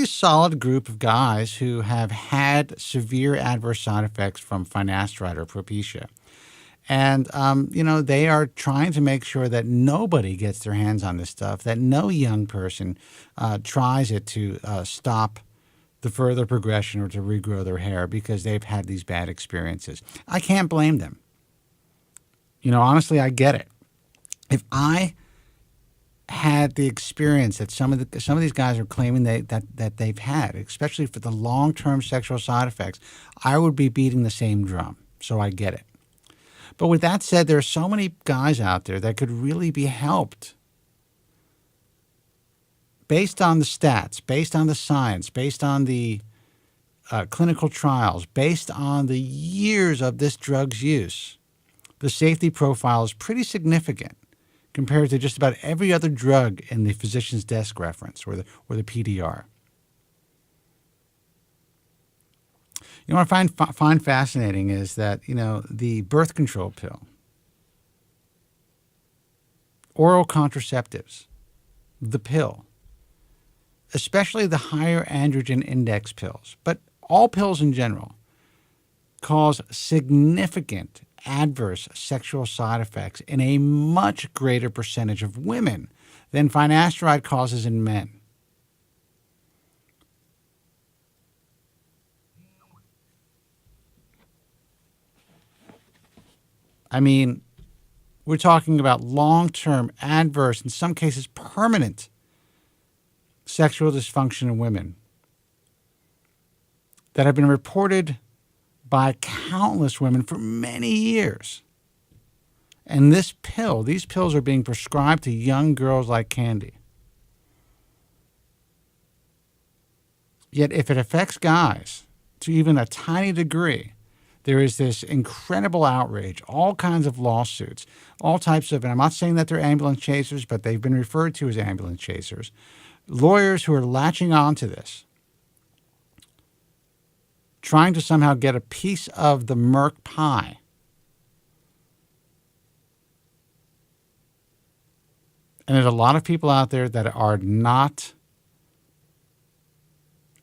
solid group of guys who have had severe adverse side effects from finasteride or Propecia. And, they are trying to make sure that nobody gets their hands on this stuff, that no young person tries it to stop the further progression or to regrow their hair because they've had these bad experiences. I can't blame them. Honestly, I get it. If I had the experience that some of these guys are claiming that they've had, especially for the long-term sexual side effects, I would be beating the same drum. So I get it. But with that said, there are so many guys out there that could really be helped based on the stats, based on the science, based on the clinical trials, based on the years of this drug's use. The safety profile is pretty significant compared to just about every other drug in the physician's desk reference or the PDR. What I find fascinating is that, the birth control pill, oral contraceptives, the pill, especially the higher androgen index pills, but all pills in general, cause significant adverse sexual side effects in a much greater percentage of women than finasteride causes in men. I mean, we're talking about long-term, adverse, in some cases permanent, sexual dysfunction in women that have been reported by countless women for many years. And these pills are being prescribed to young girls like candy. Yet if it affects guys to even a tiny degree, there is this incredible outrage, all kinds of lawsuits, all types of, and I'm not saying that they're ambulance chasers, but they've been referred to as ambulance chasers, lawyers who are latching on to this, trying to somehow get a piece of the Merck pie. And there's a lot of people out there that are not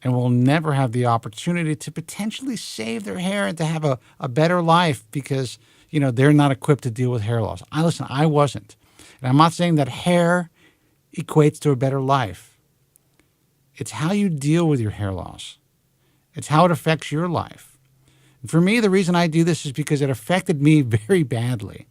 and will never have the opportunity to potentially save their hair and to have a better life because, they're not equipped to deal with hair loss. I wasn't. And I'm not saying that hair equates to a better life. It's how you deal with your hair loss. It's how it affects your life. And for me, the reason I do this is because it affected me very badly.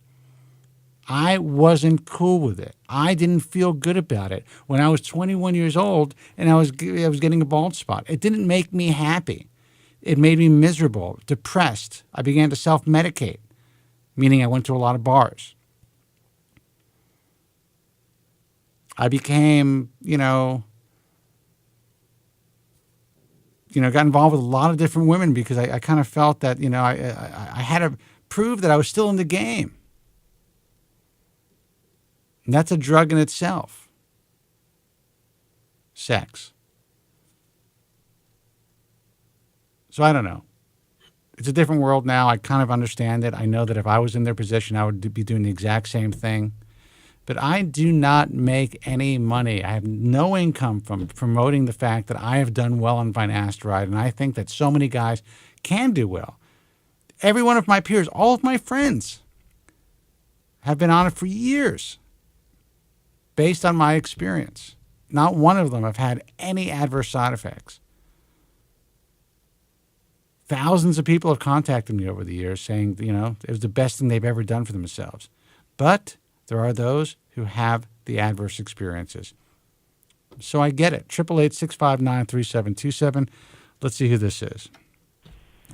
I wasn't cool with it. I didn't feel good about it when I was 21 years old and I was getting a bald spot. It didn't make me happy. It made me miserable, depressed. I began to self-medicate, meaning I went to a lot of bars. I became, got involved with a lot of different women because I kind of felt that, I had to prove that I was still in the game. And that's a drug in itself. Sex. So I don't know. It's a different world now. I kind of understand it. I know that if I was in their position, I would be doing the exact same thing. But I do not make any money. I have no income from promoting the fact that I have done well on finasteride, and I think that so many guys can do well. Every one of my peers, all of my friends, have been on it for years. Based on my experience, not one of them have had any adverse side effects. Thousands of people have contacted me over the years saying, it was the best thing they've ever done for themselves. But there are those who have the adverse experiences. So I get it. 888-659-3727. Let's see who this is.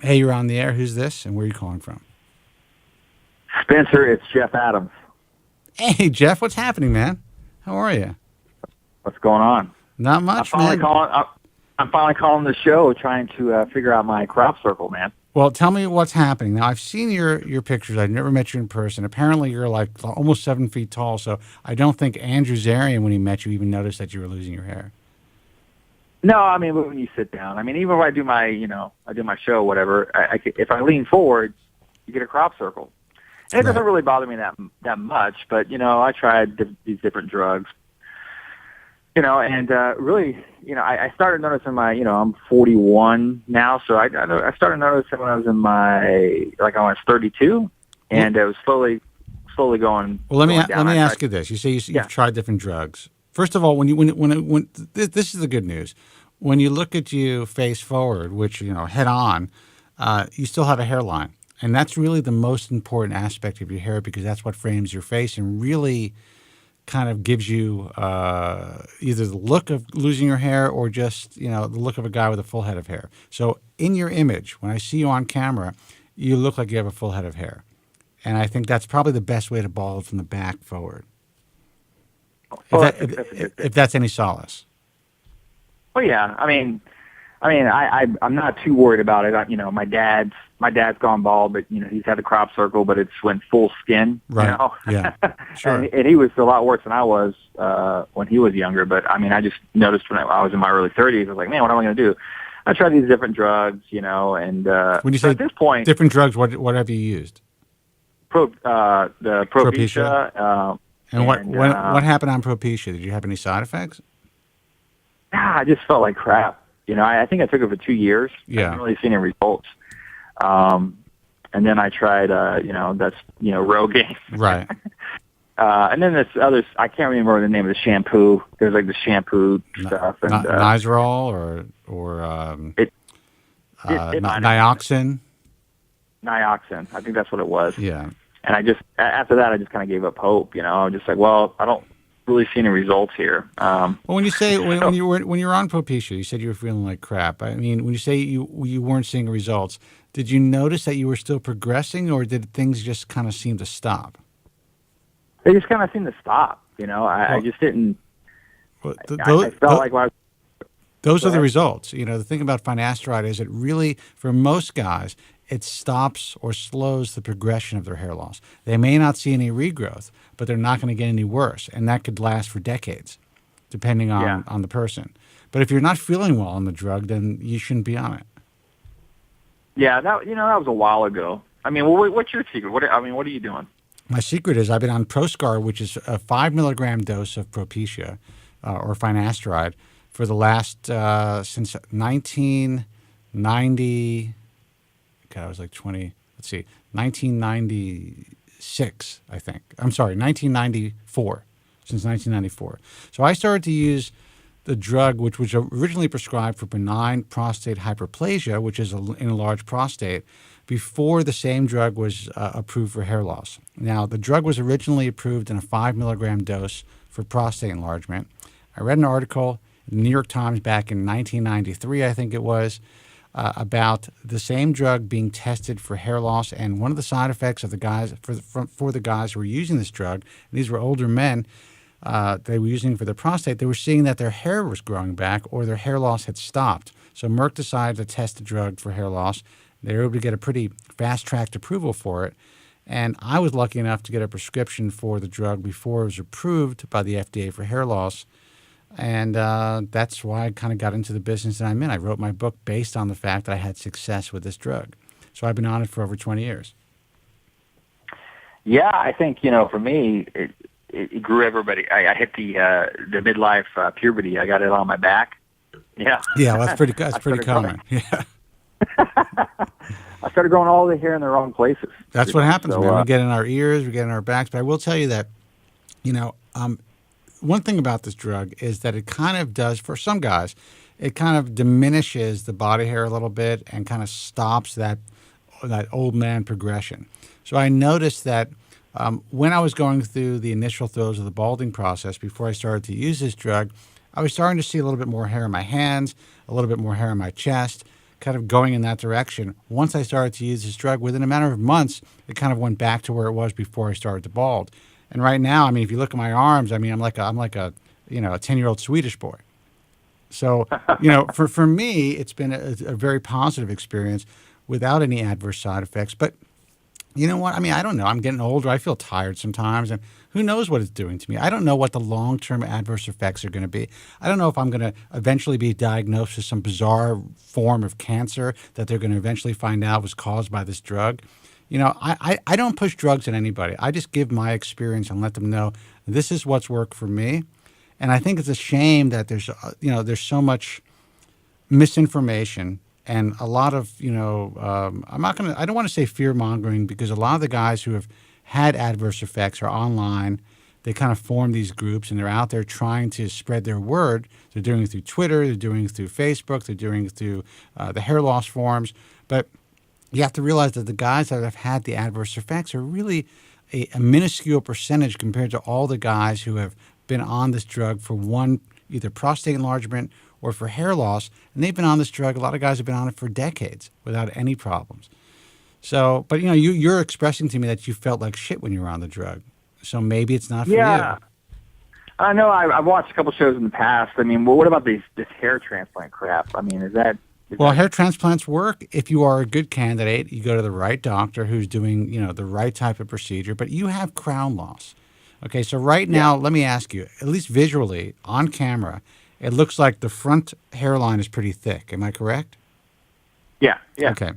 Hey, you're on the air. Who's this, and where are you calling from? Spencer, it's Jeff Adams. Hey, Jeff, what's happening, man? How are you? What's going on? Not much, man. I'm finally calling the show, trying to figure out my crop circle, man. Well, tell me what's happening. Now, I've seen your pictures. I've never met you in person. Apparently, you're like almost 7 feet tall, so I don't think Andrew Zarian, when he met you, even noticed that you were losing your hair. No, I mean, when you sit down. I mean, even when I do my, show, whatever, if I lean forward, you get a crop circle. And it doesn't really bother me that much, but, I tried these different drugs, and really, I started noticing I'm 41 now, so I started noticing when I was in I was 32, and it was slowly going. Well, let me ask you this: you say you've tried different drugs. First of all, when this is the good news. When you look at you face forward, which head on, you still have a hairline. And that's really the most important aspect of your hair because that's what frames your face and really kind of gives you either the look of losing your hair or just, the look of a guy with a full head of hair. So in your image, when I see you on camera, you look like you have a full head of hair. And I think that's probably the best way to bald from the back forward. If that's any solace. Well, yeah. I'm not too worried about it. My dad's gone bald, but he's had a crop circle, but it's went full skin. Right. Yeah. Sure. and he was a lot worse than I was when he was younger. But I just noticed when I was in my early 30s, I was like, man, what am I going to do? I tried these different drugs, and when you say at this point, different drugs, what have you used? The Propecia. And what happened on Propecia? Did you have any side effects? I just felt like crap. I think I took it for 2 years. I Yeah. didn't really see any results. And then I tried, Rogaine. Right. And then this other, I can't remember the name of the shampoo. There's like the shampoo stuff. And, Nizoral or Nioxin. Nioxin. I think that's what it was. Yeah. And after that, I just kind of gave up hope. I was just like, well, I don't really see any results here. Well, when you say when you were on Propecia, you said you were feeling like crap. I mean, when you say you weren't seeing results, did you notice that you were still progressing, or did things just kind of seem to stop? They just kind of seemed to stop. I just didn't. Well, I felt like when I was. Those Go are the ahead. results. The thing about finasteride is it really, for most guys, it stops or slows the progression of their hair loss. They may not see any regrowth, but they're not going to get any worse, and that could last for decades, depending on the person. But if you're not feeling well on the drug, then you shouldn't be on it. Yeah, that was a while ago. I mean, what's your secret? What are you doing? My secret is I've been on Proscar, which is a 5 milligram dose of Propecia or finasteride for the last since 1990. God, I was like 20. Let's see, 1996, I think. I'm sorry, 1994. Since 1994. So I started to use the drug, which was originally prescribed for benign prostate hyperplasia, which is an enlarged prostate, before the same drug was approved for hair loss. Now, the drug was originally approved in a 5 milligram dose for prostate enlargement. I read an article in the New York Times back in 1993, I think it was, about the same drug being tested for hair loss, and one of the side effects of the guys for the guys who were using this drug, and these were older men, they were using for their prostate, they were seeing that their hair was growing back or their hair loss had stopped. So Merck decided to test the drug for hair loss. They were able to get a pretty fast-tracked approval for it. And I was lucky enough to get a prescription for the drug before it was approved by the FDA for hair loss. And that's why I kind of got into the business that I'm in. I wrote my book based on the fact that I had success with this drug. So I've been on it for over 20 years. Yeah, I think, for me, it grew everybody. I hit the midlife puberty. I got it on my back. Yeah. Yeah, well, that's pretty common. Yeah. I started growing all the hair in the wrong places. That's what happens, So, man. We get in our ears, we get in our backs. But I will tell you that, one thing about this drug is that it kind of does, for some guys, it kind of diminishes the body hair a little bit and kind of stops that old man progression. So I noticed that when I was going through the initial throes of the balding process before I started to use this drug, I was starting to see a little bit more hair in my hands, a little bit more hair in my chest, kind of going in that direction. Once I started to use this drug, within a matter of months, it kind of went back to where it was before I started to bald. And right now, I mean, if you look at my arms, I mean, I'm like a a 10-year-old Swedish boy. So, for me, it's been a very positive experience without any adverse side effects. But you know what? I mean, I don't know. I'm getting older. I feel tired sometimes, and who knows what it's doing to me. I don't know what the long-term adverse effects are going to be. I don't know if I'm going to eventually be diagnosed with some bizarre form of cancer that they're going to eventually find out was caused by this drug. I don't push drugs at anybody. I just give my experience and let them know this is what's worked for me. And I think it's a shame that there's so much misinformation and a lot of, I don't want to say fear mongering, because a lot of the guys who have had adverse effects are online. They kind of form these groups and they're out there trying to spread their word. They're doing it through Twitter, they're doing it through Facebook, they're doing it through the hair loss forums. But you have to realize that the guys that have had the adverse effects are really a minuscule percentage compared to all the guys who have been on this drug for either prostate enlargement or for hair loss, and they've been on this drug. A lot of guys have been on it for decades without any problems. So, but you're expressing to me that you felt like shit when you were on the drug. So maybe it's not for you. I know. I've watched a couple shows in the past. I mean, well, what about this hair transplant crap? I mean, hair transplants work if you are a good candidate. You go to the right doctor who's doing, the right type of procedure. But you have crown loss. Okay, so right now, let me ask you, at least visually, on camera, it looks like the front hairline is pretty thick. Am I correct? Yeah. Okay.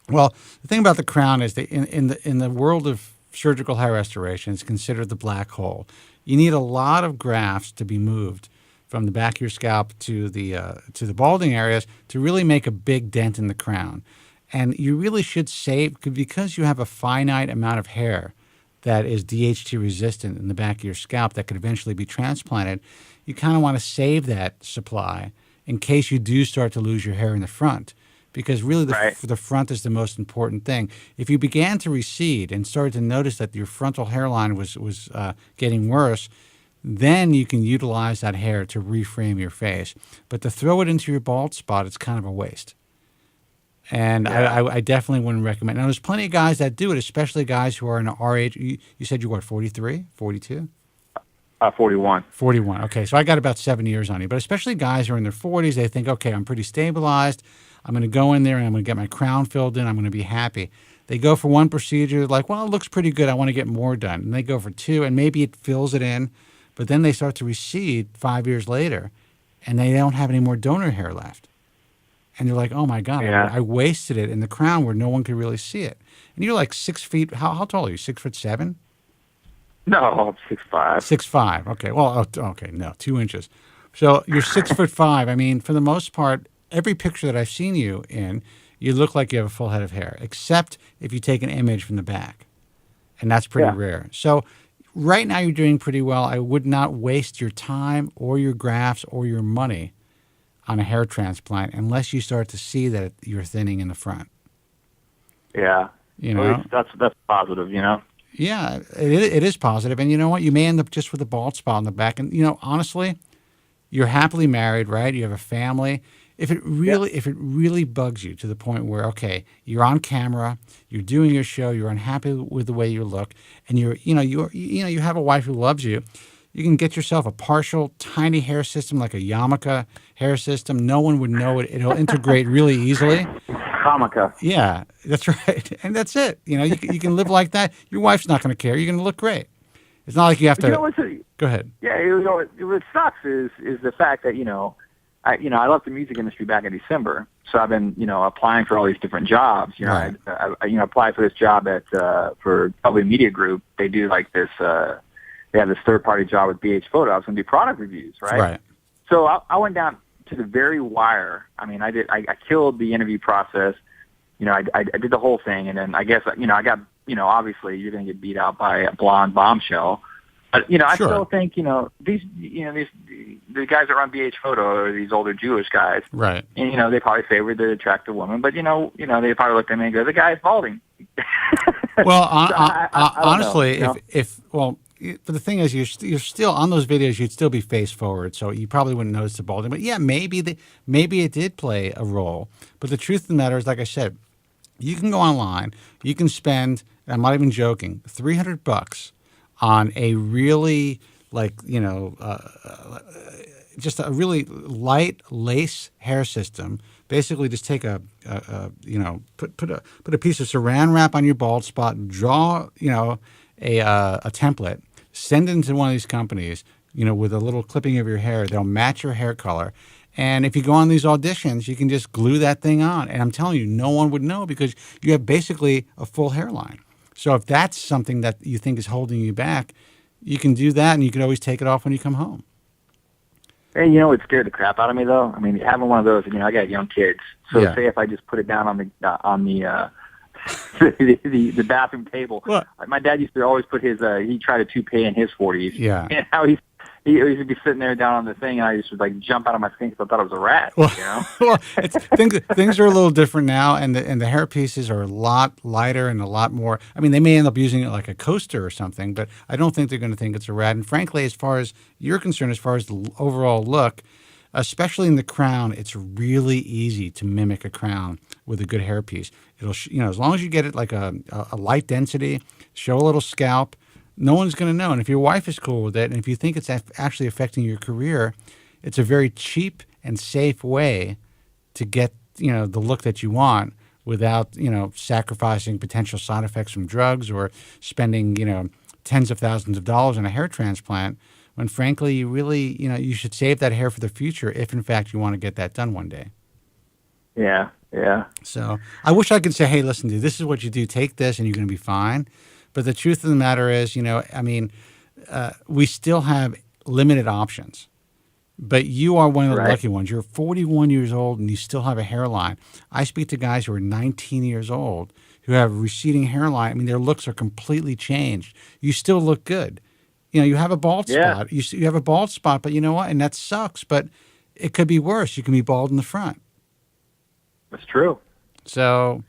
Well, the thing about the crown is that in the world of surgical hair restoration, it's considered the black hole. You need a lot of grafts to be moved from the back of your scalp to the balding areas to really make a big dent in the crown. And you really should save, because you have a finite amount of hair that is DHT resistant in the back of your scalp that could eventually be transplanted. You kind of want to save that supply in case you do start to lose your hair in the front, because really the front is the most important thing. If you began to recede and started to notice that your frontal hairline was getting worse, then you can utilize that hair to reframe your face. But to throw it into your bald spot, it's kind of a waste. And I definitely wouldn't recommend. Now, there's plenty of guys that do it, especially guys who are in our age. You said you're what, 43, 42? 41. 41. Okay, so I got about 7 years on you. But especially guys who are in their 40s, they think, okay, I'm pretty stabilized. I'm going to go in there and I'm going to get my crown filled in. I'm going to be happy. They go for one procedure, like, well, it looks pretty good. I want to get more done. And they go for two, and maybe it fills it in. But then they start to recede 5 years later, and they don't have any more donor hair left. And you're like, oh, my God, I wasted it in the crown where no one could really see it. And you're like 6 feet. How tall are you, 6'7"? No, I'm 6'5". 6'5". Okay. Well, okay. No, 2 inches. So you're 6'5". I mean, for the most part, every picture that I've seen you in, you look like you have a full head of hair, except if you take an image from the back. And that's pretty rare. So right now you're doing pretty well. I would not waste your time or your grafts or your money on a hair transplant unless you start to see that you're thinning in the front. Yeah. You know? That's positive, you know? Yeah, it is positive. And you know what? You may end up just with a bald spot on the back. And, you know, honestly, you're happily married, right? You have a family. If it really bugs you to the point where, okay, you're on camera, you're doing your show, you're unhappy with the way you look, and you have a wife who loves you, you can get yourself a partial tiny hair system like a yarmulke hair system. No one would know it. It'll integrate really easily. Yarmulke. Yeah, that's right. And that's it. You know, you can live like that. Your wife's not going to care. You're going to look great. It's not like you have to. Go ahead. Yeah, what sucks is the fact that, I left the music industry back in December, so I've been, applying for all these different jobs. Right. I applied for this job for W Media Group. They do like this. They have this third-party job with BH Photo. I was going to do product reviews, right? Right. So I went down to the very wire. I mean, I killed the interview process. I did the whole thing, and then I guess I got, obviously you're going to get beat out by a blonde bombshell. But, I still think, the guys that run BH Photo are these older Jewish guys. Right. And, they probably favored the attractive woman. But, they probably looked at me and go, the guy's balding. Well, I honestly, know, but the thing is, you're still, on those videos, you'd still be face forward, so you probably wouldn't notice the balding. But, yeah, maybe it did play a role. But the truth of the matter is, like I said, you can go online. You can spend, I'm not even joking, $300 on a really, just a really light lace hair system. Basically, just take put a piece of saran wrap on your bald spot, draw, a template, send it into one of these companies, with a little clipping of your hair. They'll match your hair color. And if you go on these auditions, you can just glue that thing on. And I'm telling you, no one would know because you have basically a full hairline. So if that's something that you think is holding you back, you can do that, and you can always take it off when you come home. Hey, what scared the crap out of me, though? I mean, having one of those, I got young kids. So say if I just put it down on the the bathroom table. What? My dad used to always put his, he tried a toupee in his 40s. Yeah. And how he used to be sitting there down on the thing, and I used to jump out of my skin because I thought it was a rat. Well, things are a little different now, and the hair pieces are a lot lighter and a lot more. I mean, they may end up using it like a coaster or something, but I don't think they're going to think it's a rat. And frankly, as far as you're concerned, as far as the overall look, especially in the crown, it's really easy to mimic a crown with a good hair piece. It'll, as long as you get it like a light density, show a little scalp, no one's going to know. And if your wife is cool with it, and if you think it's actually affecting your career, it's a very cheap and safe way to get, the look that you want without, sacrificing potential side effects from drugs or spending, tens of thousands of dollars on a hair transplant when frankly, you really, you should save that hair for the future if in fact you want to get that done one day. Yeah. Yeah. So I wish I could say, hey, listen, dude, this is what you do. Take this and you're going to be fine. But the truth of the matter is, we still have limited options. But you are one of the Right. lucky ones. You're 41 years old and you still have a hairline. I speak to guys who are 19 years old who have a receding hairline. I mean, their looks are completely changed. You still look good. You know, you have a bald Yeah. spot. You have a bald spot, but you know what? And that sucks. But it could be worse. You can be bald in the front. That's true. So,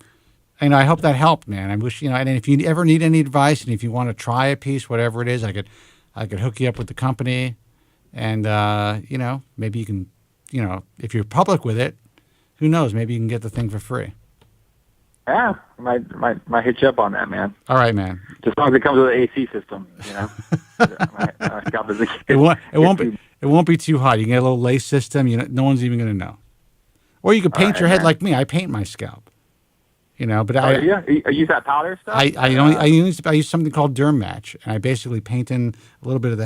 and I hope that helped, man. I wish, and if you ever need any advice and if you want to try a piece, whatever it is, I could hook you up with the company. And, maybe you can, if you're public with it, who knows? Maybe you can get the thing for free. Yeah, might hit you up on that, man. All right, man. Just as long as it comes with an AC system, you know. my scalp is It won't be too hot. You can get a little lace system. No one's even going to know. Or you could paint right, your head man. like me. I paint my scalp. But Oh, yeah, you use that powder stuff. I use something called Derm Match, and I basically paint in a little bit of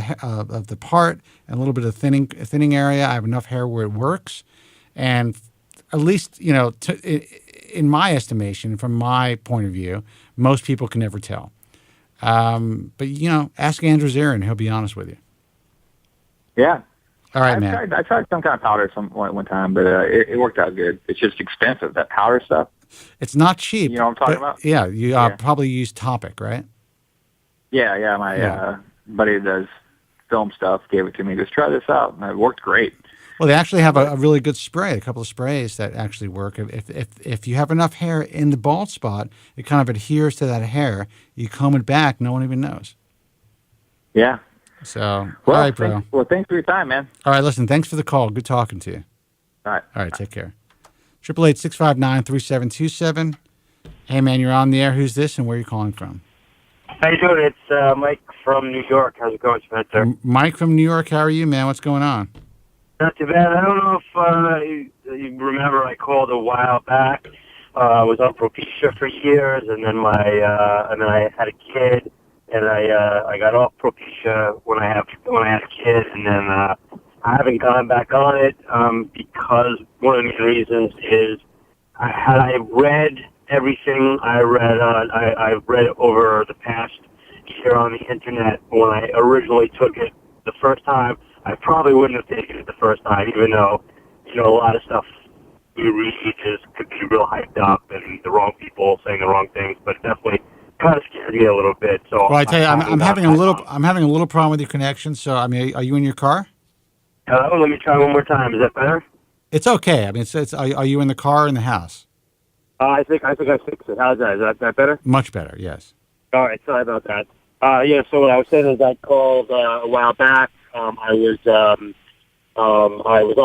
the part and a little bit of thinning area. I have enough hair where it works, and at least in my estimation, from my point of view, most people can never tell. But ask Andrew Zarin; he'll be honest with you. Yeah. All right, man. I tried some kind of powder one time, but it worked out good. It's just expensive, that powder stuff. It's not cheap. You know what I'm talking about? Yeah, you probably use Topic, right? Yeah. My buddy that does film stuff gave it to me. Just try this out, and it worked great. Well, they actually have a really good spray, a couple of sprays that actually work. If you have enough hair in the bald spot, it kind of adheres to that hair. You comb it back, no one even knows. Yeah. So, Well, all right, bro. Thanks for your time, man. All right, listen, thanks for the call. Good talking to you. All right. Take care. 888-659-3727. Hey, man, you're on the air. Who's this and where are you calling from? How you doing? It's Mike from New York. How's it going, Spencer? Mike from New York. How are you, man? What's going on? Not too bad. I don't know if you remember I called a while back. I was on Propecia for years, and then I had a kid, and I got off Propecia when I had a kid, and then I haven't gone back on it because one of the main reasons is I read everything I read over the past year on the internet. When I originally took it the first time, I probably wouldn't have taken it the first time, even though a lot of stuff we read could be real hyped up and the wrong people saying the wrong things, but it definitely kind of scared me a little bit. So Well, I tell you, I'm having a little problem with your connection. So, I mean, are you in your car? Hello, let me try one more time. Is that better? It's okay. I mean, are you in the car or in the house? I think I fixed it. How's that? Is that better? Much better, yes. All right, sorry about that. So what I was saying is I called a while back. I was on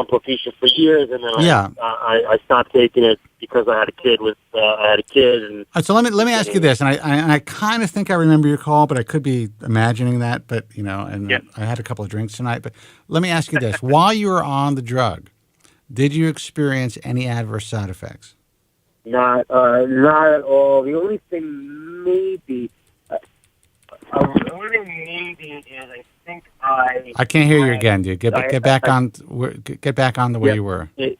Propecia for years, and then I stopped taking it because I had a kid and All right, so let me ask you this, and I kind of think I remember your call, but I could be imagining that. But I had a couple of drinks tonight. But let me ask you this: while you were on the drug, did you experience any adverse side effects? Not at all. The only thing maybe is I think I can't hear you again, dude. Get back on the way you were. Hey,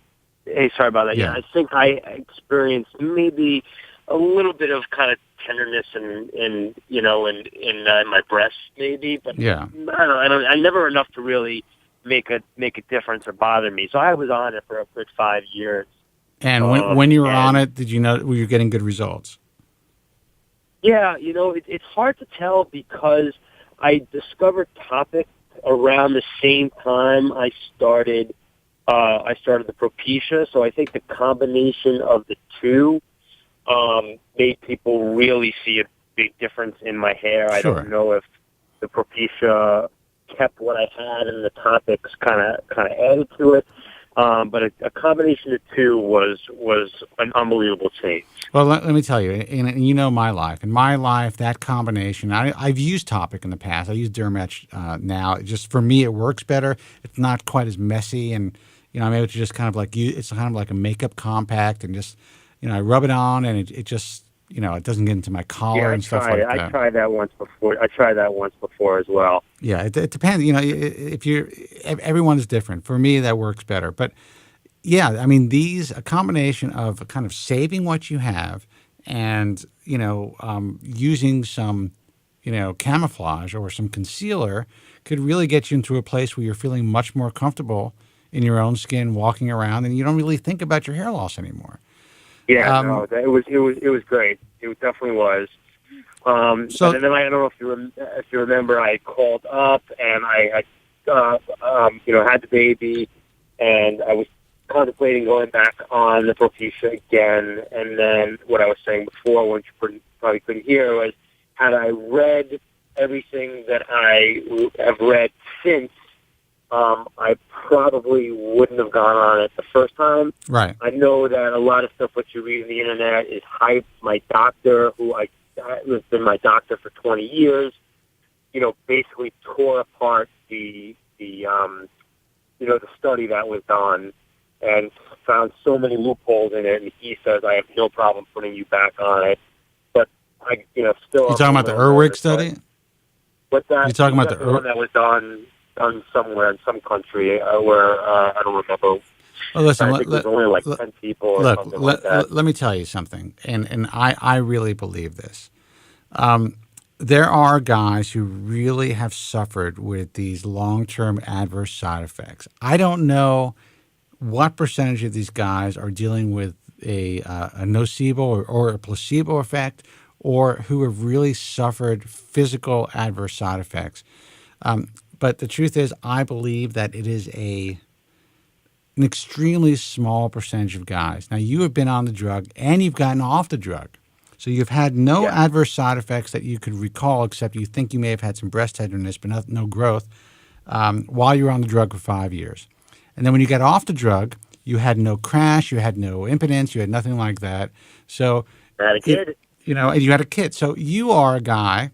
sorry about that. Yeah. I think I experienced maybe a little bit of kind of tenderness in my breast, maybe. But Yeah. I never enough to really make a difference or bother me. So I was on it for a good 5 years. And when you were on it, did you know were you getting good results? Yeah, it's hard to tell because I discovered Topic around the same time I started the Propecia, so I think the combination of the two made people really see a big difference in my hair. I Sure. don't know if the Propecia kept what I had and the Topics kind of added to it. But a combination of two was an unbelievable change. Well, let me tell you, and you know my life. In my life, that combination, I've used Topic in the past. I use Dermatch now. Just for me, it works better. It's not quite as messy, and I'm able to just kind of it's kind of like a makeup compact, and just I rub it on, and it just it doesn't get into my collar and stuff like that. I tried that once before as well. Yeah, it depends. If everyone's different. For me, that works better. But yeah, I mean, a combination of kind of saving what you have and using some camouflage or some concealer could really get you into a place where you're feeling much more comfortable in your own skin, walking around, and you don't really think about your hair loss anymore. Yeah, no, it was great. It definitely was. So, and then I don't know if you remember, I called up and I had the baby, and I was contemplating going back on the Propecia again. And then what I was saying before, which you probably couldn't hear, was had I read everything that I have read since, I probably wouldn't have gone on it the first time. right. I know that a lot of stuff what you read on the internet is hype. My doctor, who has been my doctor for 20 years, basically tore apart the study that was done and found so many loopholes in it. And he says I have no problem putting you back on it, but I, still. You talking about the Irwig study? What's that? You talking about the one that was done somewhere in some country where I don't remember. Well, listen, I think there's only like 10 people or something like that. Let me tell you something, and I really believe this. There are guys who really have suffered with these long-term adverse side effects. I don't know what percentage of these guys are dealing with a nocebo or a placebo effect, or who have really suffered physical adverse side effects. But the truth is, I believe that it is an extremely small percentage of guys. Now, you have been on the drug and you've gotten off the drug. So you've had no adverse side effects that you could recall, except you think you may have had some breast tenderness, but no growth, while you were on the drug for 5 years. And then when you got off the drug, you had no crash, you had no impotence, you had nothing like that. So I had a kid. And you had a kid. So you are a guy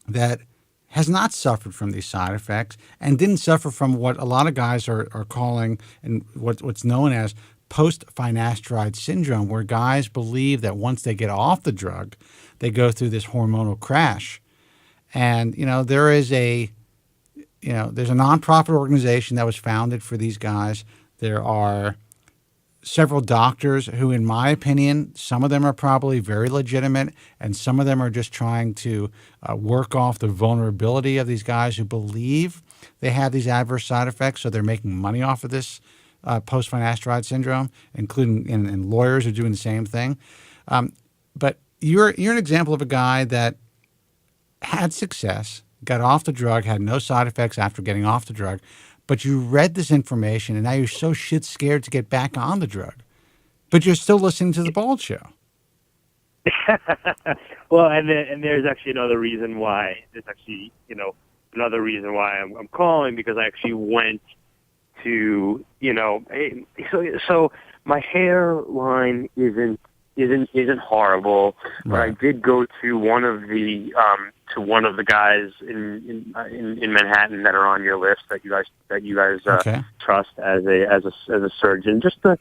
that has not suffered from these side effects and didn't suffer from what a lot of guys are calling and what's known as post-finasteride syndrome, where guys believe that once they get off the drug, they go through this hormonal crash. And, there's a nonprofit organization that was founded for these guys. There are several doctors who, in my opinion, some of them are probably very legitimate, and some of them are just trying to work off the vulnerability of these guys who believe they have these adverse side effects, so they're making money off of this post-finasteride syndrome, including and lawyers are doing the same thing. But you're an example of a guy that had success, got off the drug, had no side effects after getting off the drug, but you read this information and now you're so shit scared to get back on the drug. But you're still listening to the Bald Show. Well, and there's actually another reason why. There's actually, another reason why I'm calling, because I actually went to, so my hairline isn't horrible, but I did go to one of the guys in Manhattan that are on your list that you guys trust as a surgeon, just to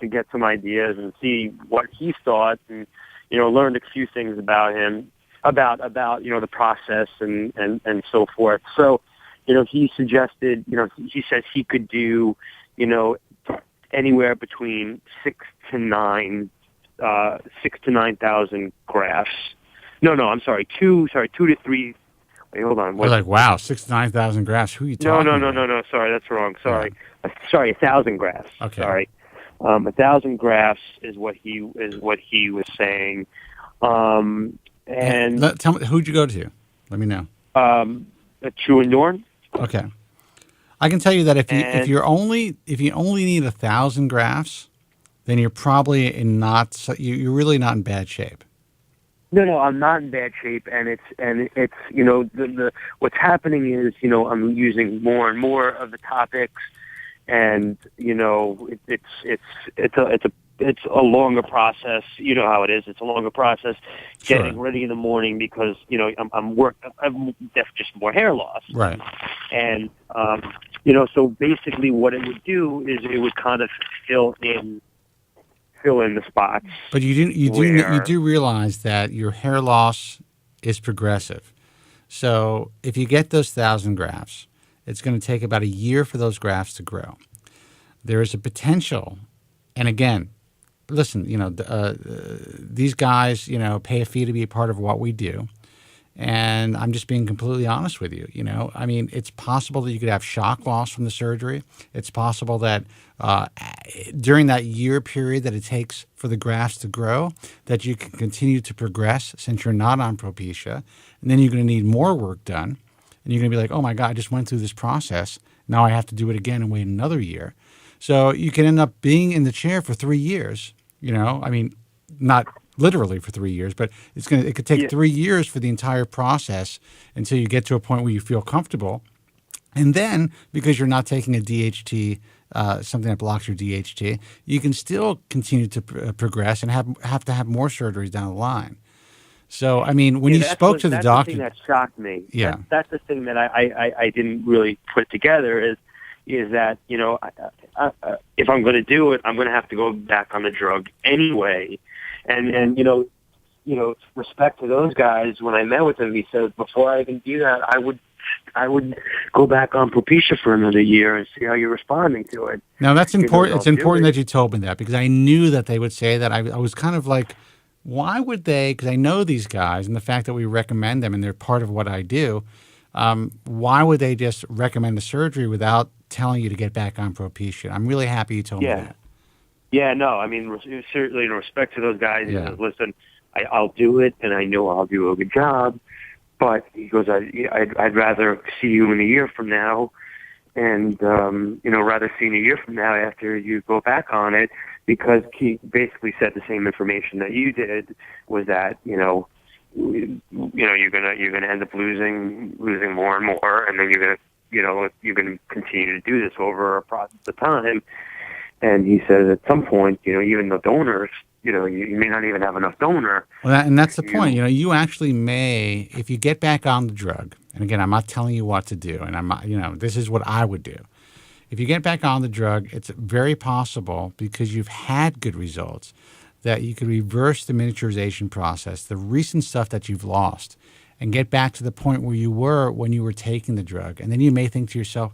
get some ideas and see what he thought, and learned a few things about him, about the process and so forth. So he suggested, he says he could do anywhere between 6,000 to 9,000 grafts. No, I'm sorry, 2 to 3. Wait, hold on. We're like, wow, 6,000 to 9,000 grafts. Who are you talking about? No. Sorry, that's wrong. Sorry, 1,000 grafts. Okay. Sorry, 1,000 grafts is what he was saying. And tell me, who'd you go to? Let me know. True and Dorn. Okay, I can tell you that if you only need 1,000 grafts, then you're probably you're really not in bad shape. No, I'm not in bad shape, and it's the what's happening is I'm using more and more of the topics, and it's a longer process. You know how it is. It's a longer process getting ready in the morning because I'm just more hair loss. Right. And so basically what it would do is it would kind of fill in the spots. But you do realize that your hair loss is progressive. So if you get those 1,000 grafts, it's going to take about a year for those grafts to grow. There is a potential, and again, listen, these guys, pay a fee to be a part of what we do, And I'm just being completely honest with you. You know, I mean, it's possible that you could have shock loss from the surgery. It's possible that during that year period that it takes for the grafts to grow, that you can continue to progress since you're not on Propecia. And then you're going to need more work done. And you're going to be like, oh my God, I just went through this process. Now I have to do it again and wait another year. So you can end up being in the chair for 3 years. You know, I mean, not literally for 3 years, but it could take 3 years for the entire process until you get to a point where you feel comfortable. And then because you're not taking a DHT, something that blocks your DHT, you can still continue to progress and have to have more surgeries down the line. So, I mean, when you spoke to the doctor, that's the thing that shocked me. Yeah, that's the thing that I didn't really put together is that, you know, if I'm going to do it, I'm going to have to go back on the drug anyway. And you know, respect to those guys. When I met with him, he said before I even do that, I would go back on Propecia for another year and see how you're responding to it. Now that's important. It's important that that you told me that, because I knew that they would say that. I was kind of like, why would they? Because I know these guys, and the fact that we recommend them and they're part of what I do. Why would they just recommend the surgery without telling you to get back on Propecia? I'm really happy you told me that. Yeah, no, I mean, certainly in respect to those guys, he says, listen, I'll do it, and I know I'll do a good job, but he goes, I'd rather see you in a year from now, and, you know, rather see you in a year from now after you go back on it, because he basically said the same information that you did, was that, you know, you're gonna end up losing more and more, and then you're gonna continue to do this over a process of time. And he says at some point, you know, even the donors, you know, you may not even have enough donor. Well, and that's the point. You know, you actually may, if you get back on the drug, and again, I'm not telling you what to do, and I'm not, you know, this is what I would do. If you get back on the drug, it's very possible, because you've had good results, that you could reverse the miniaturization process, the recent stuff that you've lost, and get back to the point where you were when you were taking the drug. And then you may think to yourself,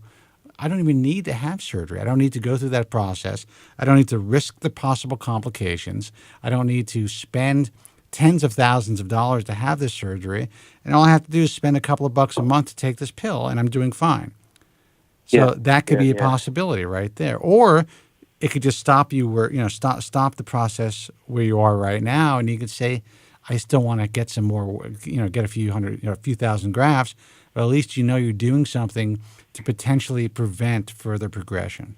I don't even need to have surgery. I don't need to go through that process. I don't need to risk the possible complications. I don't need to spend tens of thousands of dollars to have this surgery. And all I have to do is spend a couple of bucks a month to take this pill, and I'm doing fine. So that could be a possibility right there. Or it could just stop you where, you know, stop the process where you are right now, and you could say, I still want to get some more, you know, get a few hundred, you know, a few thousand grafts, but at least you know you're doing something to potentially prevent further progression.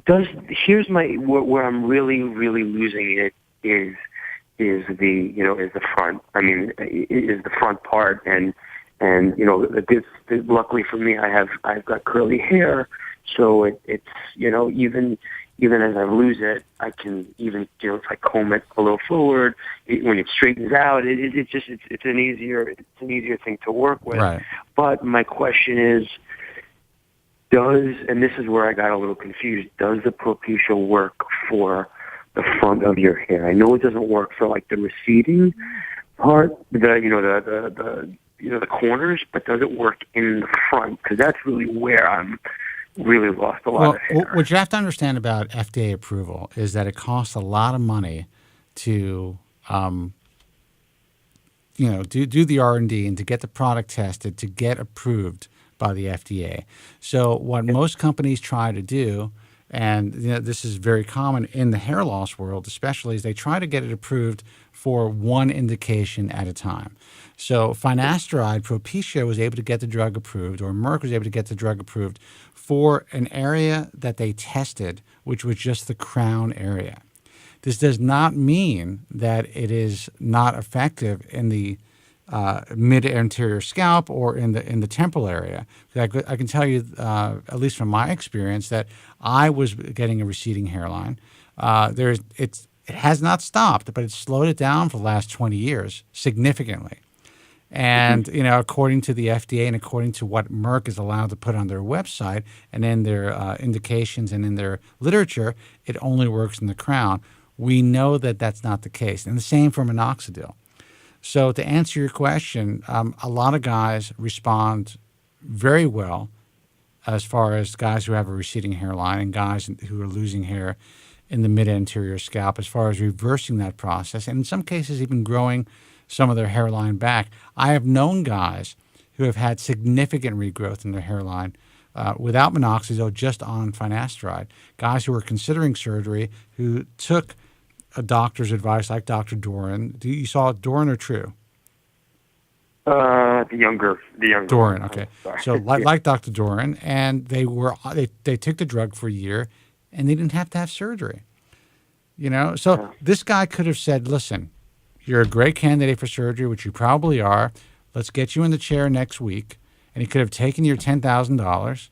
Here's where I'm really losing it is the front. I mean, is the front part, and you know, luckily for me, I've got curly hair, so it's, you know, even as I lose it, I can even, you know, if I comb it a little forward, when it straightens out, it's an easier thing to work with. Right. But my question is, and this is where I got a little confused, does the Propecia work for the front of your hair? I know it doesn't work for like the receding part, the corners, but does it work in the front? Because that's really where I'm really lost a lot of hair. What you have to understand about FDA approval is that it costs a lot of money to, do the R&D and to get the product tested, to get approved by the FDA. So what most companies try to do, and you know, this is very common in the hair loss world especially, is they try to get it approved for one indication at a time. So finasteride, Propecia was able to get the drug approved, or Merck was able to get the drug approved for an area that they tested, which was just the crown area. This does not mean that it is not effective in the mid-anterior scalp or in the temporal area. I can tell you, at least from my experience, that I was getting a receding hairline. It has not stopped, but it's slowed it down for the last 20 years significantly. And, you know, according to the FDA and according to what Merck is allowed to put on their website and in their indications and in their literature, it only works in the crown. We know that that's not the case. And the same for minoxidil. So to answer your question, a lot of guys respond very well as far as guys who have a receding hairline and guys who are losing hair in the mid-anterior scalp as far as reversing that process, and in some cases even growing some of their hairline back. I have known guys who have had significant regrowth in their hairline without minoxidil, just on finasteride. Guys who were considering surgery who took a doctor's advice, like Dr. Doran. You saw Doran or True? The younger Doran. one. Okay. Sorry. So like Dr. Doran, and they took the drug for a year, and they didn't have to have surgery. So this guy could have said, "Listen, you're a great candidate for surgery, which you probably are. Let's get you in the chair next week." And he could have taken your $10,000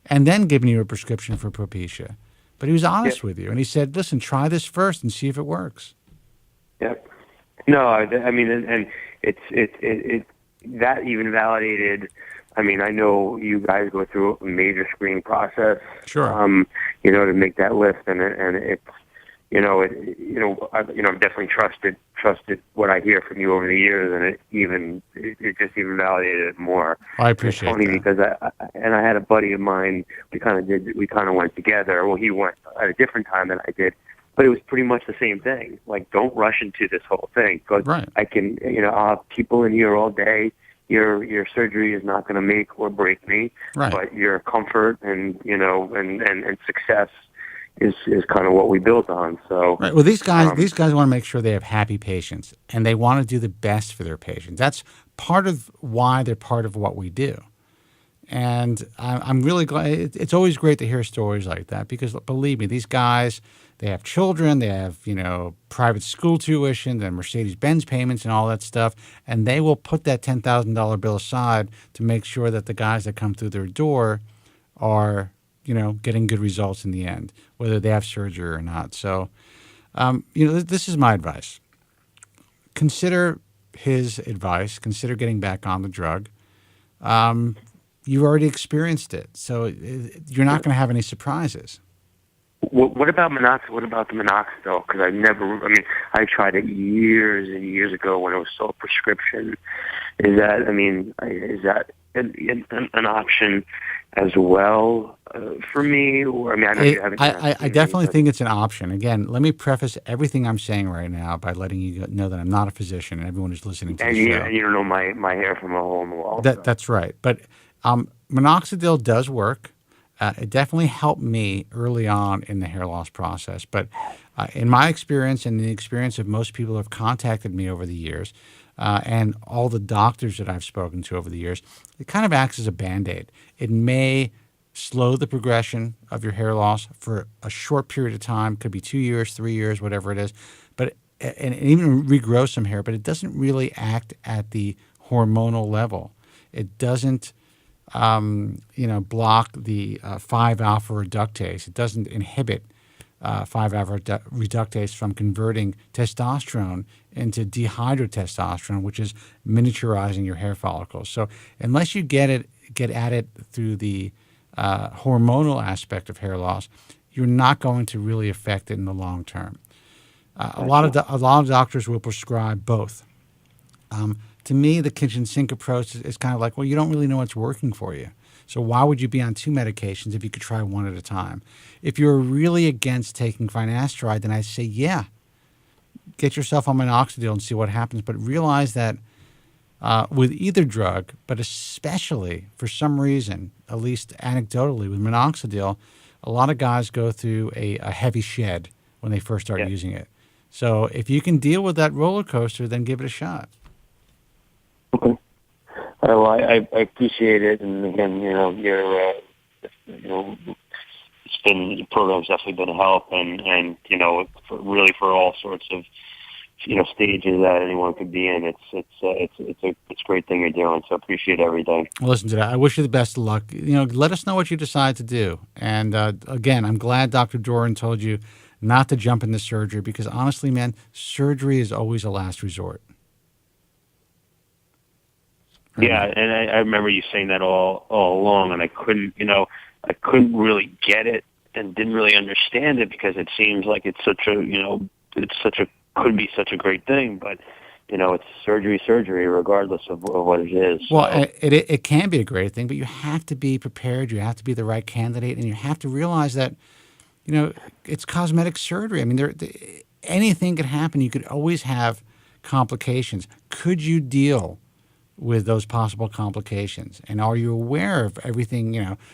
and then given you a prescription for Propecia. But he was honest with you, and he said, "Listen, try this first and see if it works." Yep. No, I mean, and it that even validated. I mean, I know you guys go through a major screening process. Sure. To make that list, and it's, I've definitely trusted what I hear from you over the years, and it just even validated it more. I appreciate It's funny that. because I had a buddy of mine. We kind of went together. Well, he went at a different time than I did, but it was pretty much the same thing. Like, don't rush into this whole thing, because Right. I can, I'll have people in here all day. Your surgery is not going to make or break me, Right. but your comfort and and success is kind of what we built on. So Right. Well, these guys want to make sure they have happy patients, and they want to do the best for their patients. That's part of why they're part of what we do. And I'm really glad. It's always great to hear stories like that, because believe me, these guys, they have children, they have private school tuition, and Mercedes-Benz payments, and all that stuff, and they will put that $10,000 bill aside to make sure that the guys that come through their door are getting good results in the end, whether they have surgery or not. So, this is my advice. Consider his advice. Consider getting back on the drug. You've already experienced it, so you're not going to have any surprises. What about minoxidil? What about the minoxidil? Because I tried it years and years ago when it was still a prescription. Is that an option as well for me? Or I know you haven't. I definitely think it's an option. Again, let me preface everything I'm saying right now by letting you know that I'm not a physician, and everyone who's listening to the show. And you don't know my hair from a hole in the wall. That's right. But minoxidil does work. It definitely helped me early on in the hair loss process. But in my experience, and the experience of most people who have contacted me over the years, and all the doctors that I've spoken to over the years, it kind of acts as a Band-Aid. It may slow the progression of your hair loss for a short period of time. Could be 2 years, 3 years, whatever it is. And even regrow some hair, but it doesn't really act at the hormonal level. It doesn't block the 5-alpha reductase. It doesn't inhibit 5-alpha reductase from converting testosterone into dihydrotestosterone, which is miniaturizing your hair follicles. So unless you get at it through the hormonal aspect of hair loss, you're not going to really affect it in the long term. A lot of doctors will prescribe both. To me, the kitchen sink approach is kind of like, well, you don't really know what's working for you. So why would you be on 2 medications if you could try one at a time? If you're really against taking finasteride, then I say, yeah, get yourself on minoxidil and see what happens. But realize that with either drug, but especially for some reason, at least anecdotally with minoxidil, a lot of guys go through a heavy shed when they first start using it. So if you can deal with that roller coaster, then give it a shot. Okay. Well, I appreciate it, and again, your the program's definitely been a help, and really for all sorts of stages that anyone could be in. It's a great thing you're doing. So appreciate everything. Well, listen to that. I wish you the best of luck. Let us know what you decide to do. And again, I'm glad Dr. Doran told you not to jump into surgery, because honestly, man, surgery is always a last resort. Yeah, and I remember you saying that all along, and I couldn't really get it and didn't really understand it, because it seems like it's could be such a great thing, but it's surgery, regardless of what it is. Well, it can be a great thing, but you have to be prepared. You have to be the right candidate, and you have to realize that it's cosmetic surgery. I mean, anything could happen. You could always have complications. Could you deal with those possible complications? And are you aware of everything,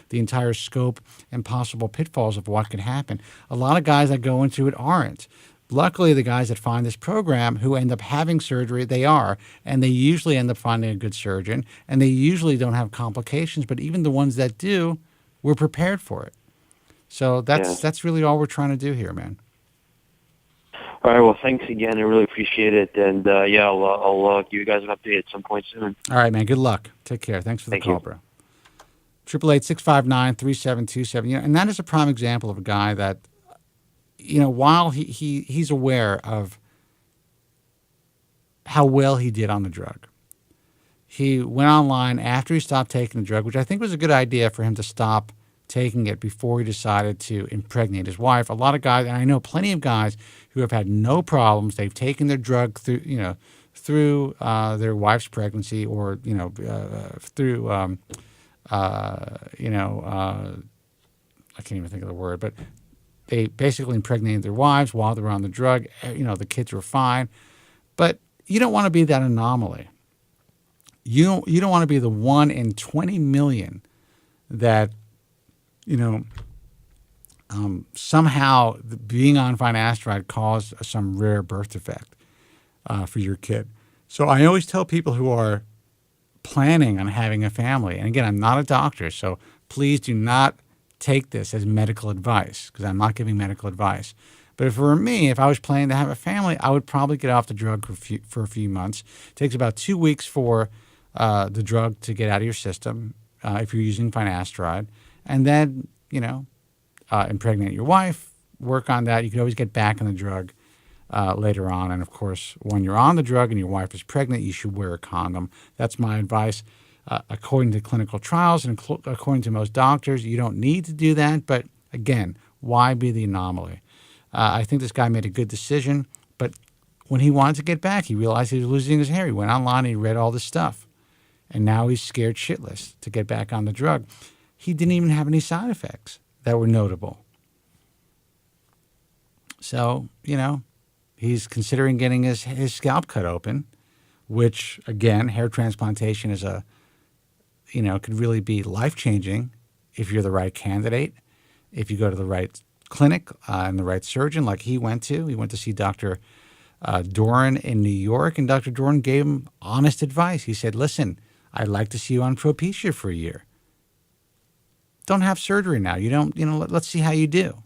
the entire scope and possible pitfalls of what could happen? A lot of guys that go into it aren't. Luckily, the guys that find this program who end up having surgery, they are, and they usually end up finding a good surgeon, and they usually don't have complications, but even the ones that do, we're prepared for it. So that's really all we're trying to do here, man. All right. Well, thanks again. I really appreciate it. And I'll give you guys an update at some point soon. All right, man. Good luck. Take care. Thanks for the call, bro. 888-659-3727. And that is a prime example of a guy that, while he's aware of how well he did on the drug, he went online after he stopped taking the drug, which I think was a good idea for him to stop taking it before he decided to impregnate his wife. A lot of guys, and I know plenty of guys who have had no problems. They've taken their drug through their wife's pregnancy, or through I can't even think of the word, but they basically impregnated their wives while they were on the drug. The kids were fine, but you don't want to be that anomaly. You don't want to be the 1 in 20 million that somehow being on finasteride caused some rare birth defect for your kid. So I always tell people who are planning on having a family, and again, I'm not a doctor, so please do not take this as medical advice, because I'm not giving medical advice. But for me, if I was planning to have a family, I would probably get off the drug for a few months. It takes about 2 weeks for the drug to get out of your system if you're using finasteride. And then, impregnate your wife, work on that. You can always get back on the drug later on. And, of course, when you're on the drug and your wife is pregnant, you should wear a condom. That's my advice. According to clinical trials and according to most doctors, you don't need to do that. But, again, why be the anomaly? I think this guy made a good decision. But when he wanted to get back, he realized he was losing his hair. He went online and he read all this stuff. And now he's scared shitless to get back on the drug. He didn't even have any side effects that were notable. So, he's considering getting his scalp cut open, which, again, hair transplantation is could really be life-changing if you're the right candidate, if you go to the right clinic and the right surgeon like he went to. He went to see Dr. Doran in New York, and Dr. Doran gave him honest advice. He said, listen, I'd like to see you on Propecia for a year. Don't have surgery now. Let's see how you do.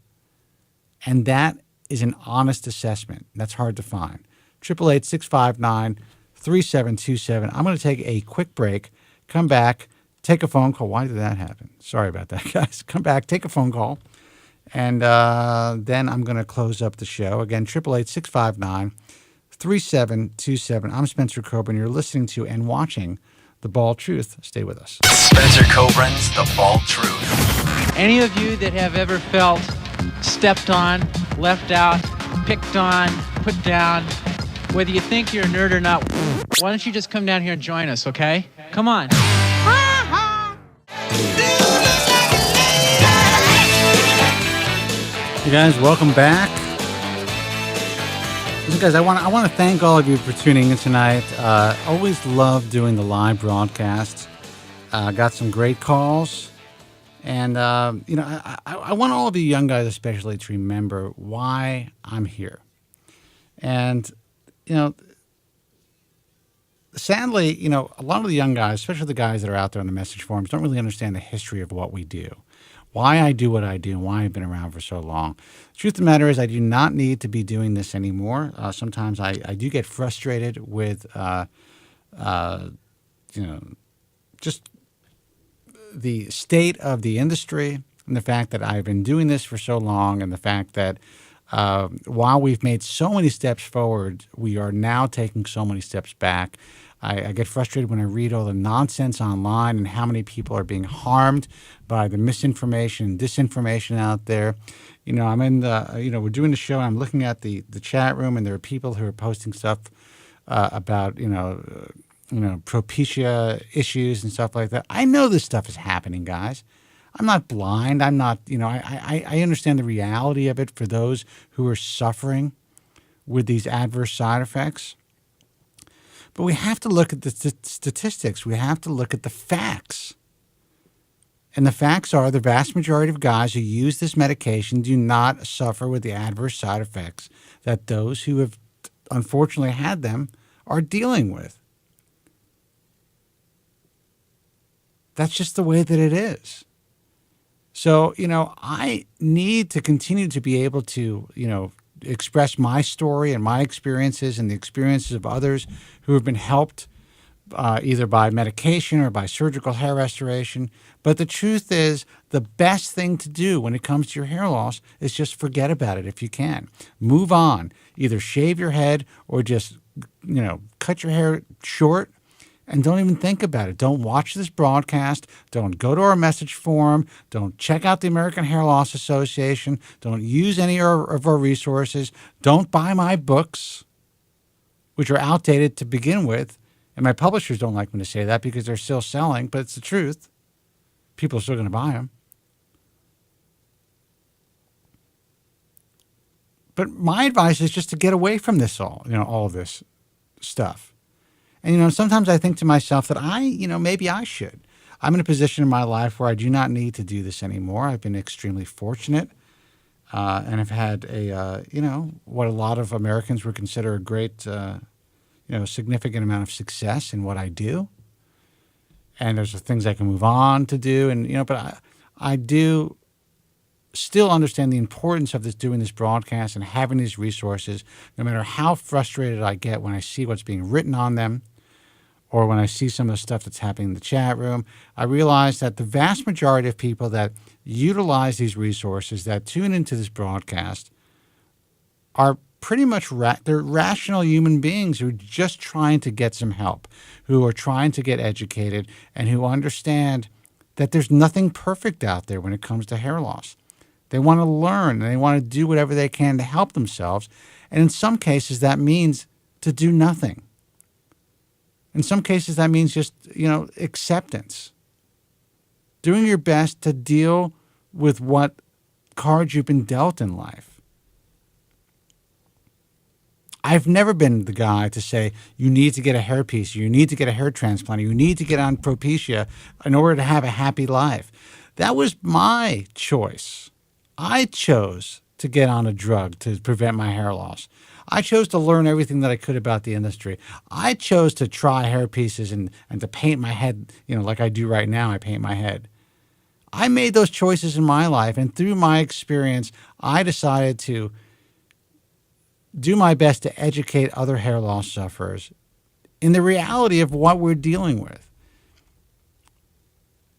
And that is an honest assessment. That's hard to find. 888-659-3727. I'm going to take a quick break, come back, take a phone call. Why did that happen? Sorry about that, guys. Come back, take a phone call, and then I'm going to close up the show. Again, 888-659-3727. I'm Spencer Kobren. You're listening to and watching The Bald Truth. Stay with us. Spencer Kobren's The Bald Truth. Any of you that have ever felt stepped on, left out, picked on, put down, whether you think you're a nerd or not, why don't you just come down here and join us, okay? Come on. Hey guys, welcome back. Listen, guys, I want to thank all of you for tuning in tonight. Always love doing the live broadcasts. Got some great calls. And, I want all of you young guys especially to remember why I'm here. And, sadly, a lot of the young guys, especially the guys that are out there on the message forums, don't really understand the history of what we do, why I do what I do, and why I've been around for so long. The truth of the matter is I do not need to be doing this anymore. Sometimes I do get frustrated with, just the state of the industry and the fact that I've been doing this for so long, and the fact that while we've made so many steps forward, we are now taking so many steps back. I get frustrated when I read all the nonsense online and how many people are being harmed by the misinformation and disinformation out there. I'm in the, we're doing the show, and I'm looking at the chat room, and there are people who are posting stuff about, Propecia issues and stuff like that. I know this stuff is happening, guys. I'm not blind. I'm not, I understand the reality of it for those who are suffering with these adverse side effects. But we have to look at the statistics. We have to look at the facts. And the facts are the vast majority of guys who use this medication do not suffer with the adverse side effects that those who have unfortunately had them are dealing with. That's just the way that it is. So, I need to continue to be able to, express my story and my experiences and the experiences of others who have been helped either by medication or by surgical hair restoration. But the truth is, the best thing to do when it comes to your hair loss is just forget about it if you can. Move on. Either shave your head or just, cut your hair short and don't even think about it. Don't watch this broadcast. Don't go to our message forum. Don't check out the American Hair Loss Association. Don't use any of our resources. Don't buy my books, which are outdated to begin with. And my publishers don't like me to say that because they're still selling, but it's the truth. People are still going to buy them. But my advice is just to get away from this all of this stuff. And, sometimes I think to myself that maybe I should. I'm in a position in my life where I do not need to do this anymore. I've been extremely fortunate and have had what a lot of Americans would consider a great, significant amount of success in what I do. And there's things I can move on to do. And, but I do still understand the importance of doing this broadcast and having these resources, no matter how frustrated I get when I see what's being written on them or when I see some of the stuff that's happening in the chat room. I realize that the vast majority of people that utilize these resources, that tune into this broadcast, are pretty much they're rational human beings who are just trying to get some help, who are trying to get educated, and who understand that there's nothing perfect out there when it comes to hair loss. They want to learn, and they want to do whatever they can to help themselves. And in some cases, that means to do nothing. In some cases, that means just, acceptance. Doing your best to deal with what cards you've been dealt in life. I've never been the guy to say, you need to get a hairpiece, you need to get a hair transplant, you need to get on Propecia in order to have a happy life. That was my choice. I chose to get on a drug to prevent my hair loss. I chose to learn everything that I could about the industry. I chose to try hair pieces and to paint my head, like I do right now, I paint my head. I made those choices in my life, and through my experience, I decided to do my best to educate other hair loss sufferers in the reality of what we're dealing with.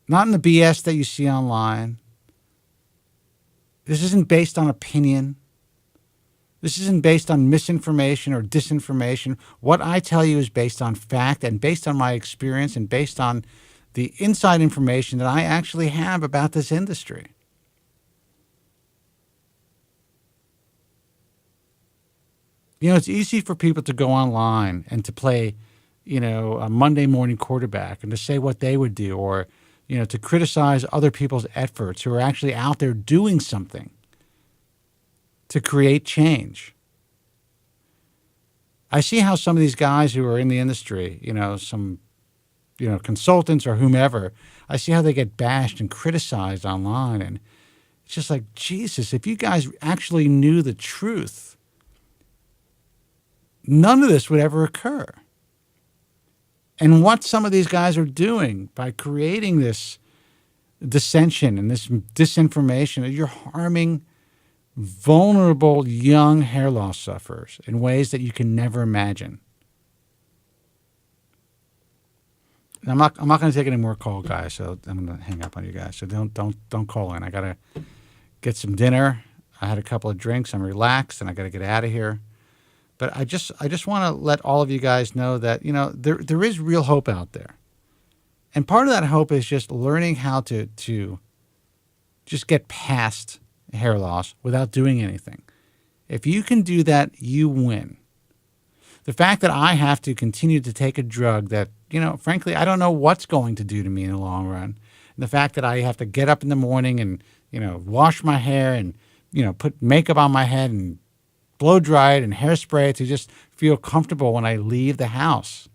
Not in the BS that you see online. This isn't based on opinion. This isn't based on misinformation or disinformation. What I tell you is based on fact and based on my experience and based on the inside information that I actually have about this industry. It's easy for people to go online and to play, a Monday morning quarterback and to say what they would do or, to criticize other people's efforts who are actually out there doing something to create change. I see how some of these guys who are in the industry, some, consultants or whomever, I see how they get bashed and criticized online. And it's just like, Jesus, if you guys actually knew the truth, none of this would ever occur. And what some of these guys are doing by creating this dissension and this disinformation, you're harming vulnerable young hair loss sufferers in ways that you can never imagine. I'm not going to take any more calls, guys, so I'm going to hang up on you guys. So don't call in. I got to get some dinner. I had a couple of drinks. I'm relaxed, and I got to get out of here. But I just want to let all of you guys know that, there is real hope out there. And part of that hope is just learning how to just get past hair loss without doing anything. If you can do that, you win. The fact that I have to continue to take a drug that, frankly, I don't know what's going to do to me in the long run. And the fact that I have to get up in the morning and, wash my hair and, put makeup on my head and blow dry it and hairspray it to just feel comfortable when I leave the house.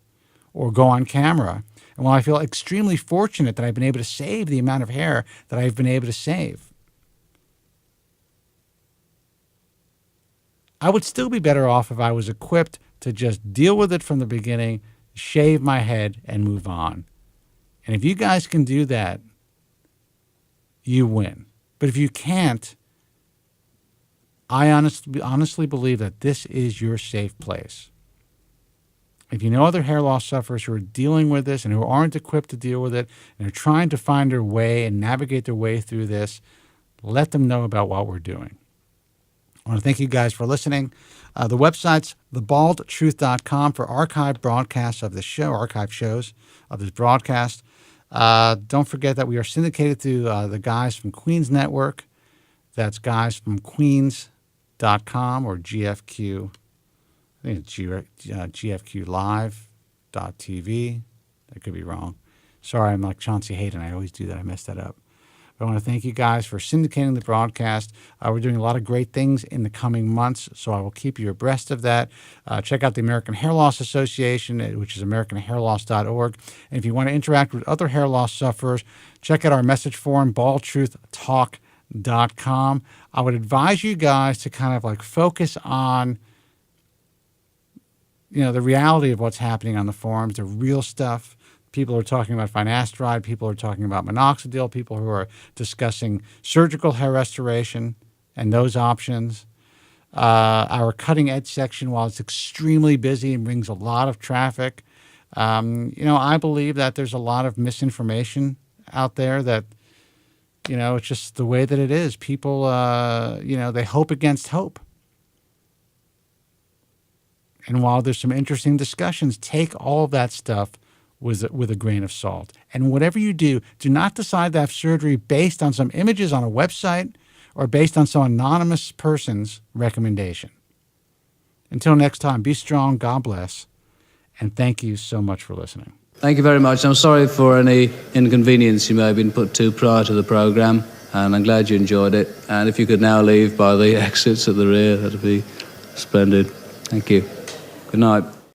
or go on camera. And while I feel extremely fortunate that I've been able to save the amount of hair that I've been able to save, I would still be better off if I was equipped to just deal with it from the beginning, shave my head, and move on. And if you guys can do that, you win. But if you can't, I honestly believe that this is your safe place. If you know other hair loss sufferers who are dealing with this and who aren't equipped to deal with it and are trying to find their way and navigate their way through this, let them know about what we're doing. I want to thank you guys for listening. The website's thebaldtruth.com for archived broadcasts of this show, archived shows of this broadcast. Don't forget that we are syndicated through the Guys from Queens Network. That's guysfromqueens.com or GFQ. I think it's GFQlive.tv. I could be wrong. Sorry, I'm like Chauncey Hayden. I always do that. I mess that up. But I want to thank you guys for syndicating the broadcast. We're doing a lot of great things in the coming months, so I will keep you abreast of that. Check out the American Hair Loss Association, which is americanhairloss.org. And if you want to interact with other hair loss sufferers, check out our message forum, baldtruthtalk.com. I would advise you guys to kind of like focus on the reality of what's happening on the forums, the real stuff. People are talking about finasteride. People are talking about minoxidil. People who are discussing surgical hair restoration and those options. Our cutting edge section, while it's extremely busy and brings a lot of traffic, I believe that there's a lot of misinformation out there that, it's just the way that it is. People, they hope against hope. And while there's some interesting discussions, take all of that stuff with a grain of salt. And whatever you do, do not decide to have surgery based on some images on a website or based on some anonymous person's recommendation. Until next time, be strong, God bless, and thank you so much for listening. Thank you very much. I'm sorry for any inconvenience you may have been put to prior to the program, and I'm glad you enjoyed it. And if you could now leave by the exits at the rear, that'd be splendid. Thank you. Good night.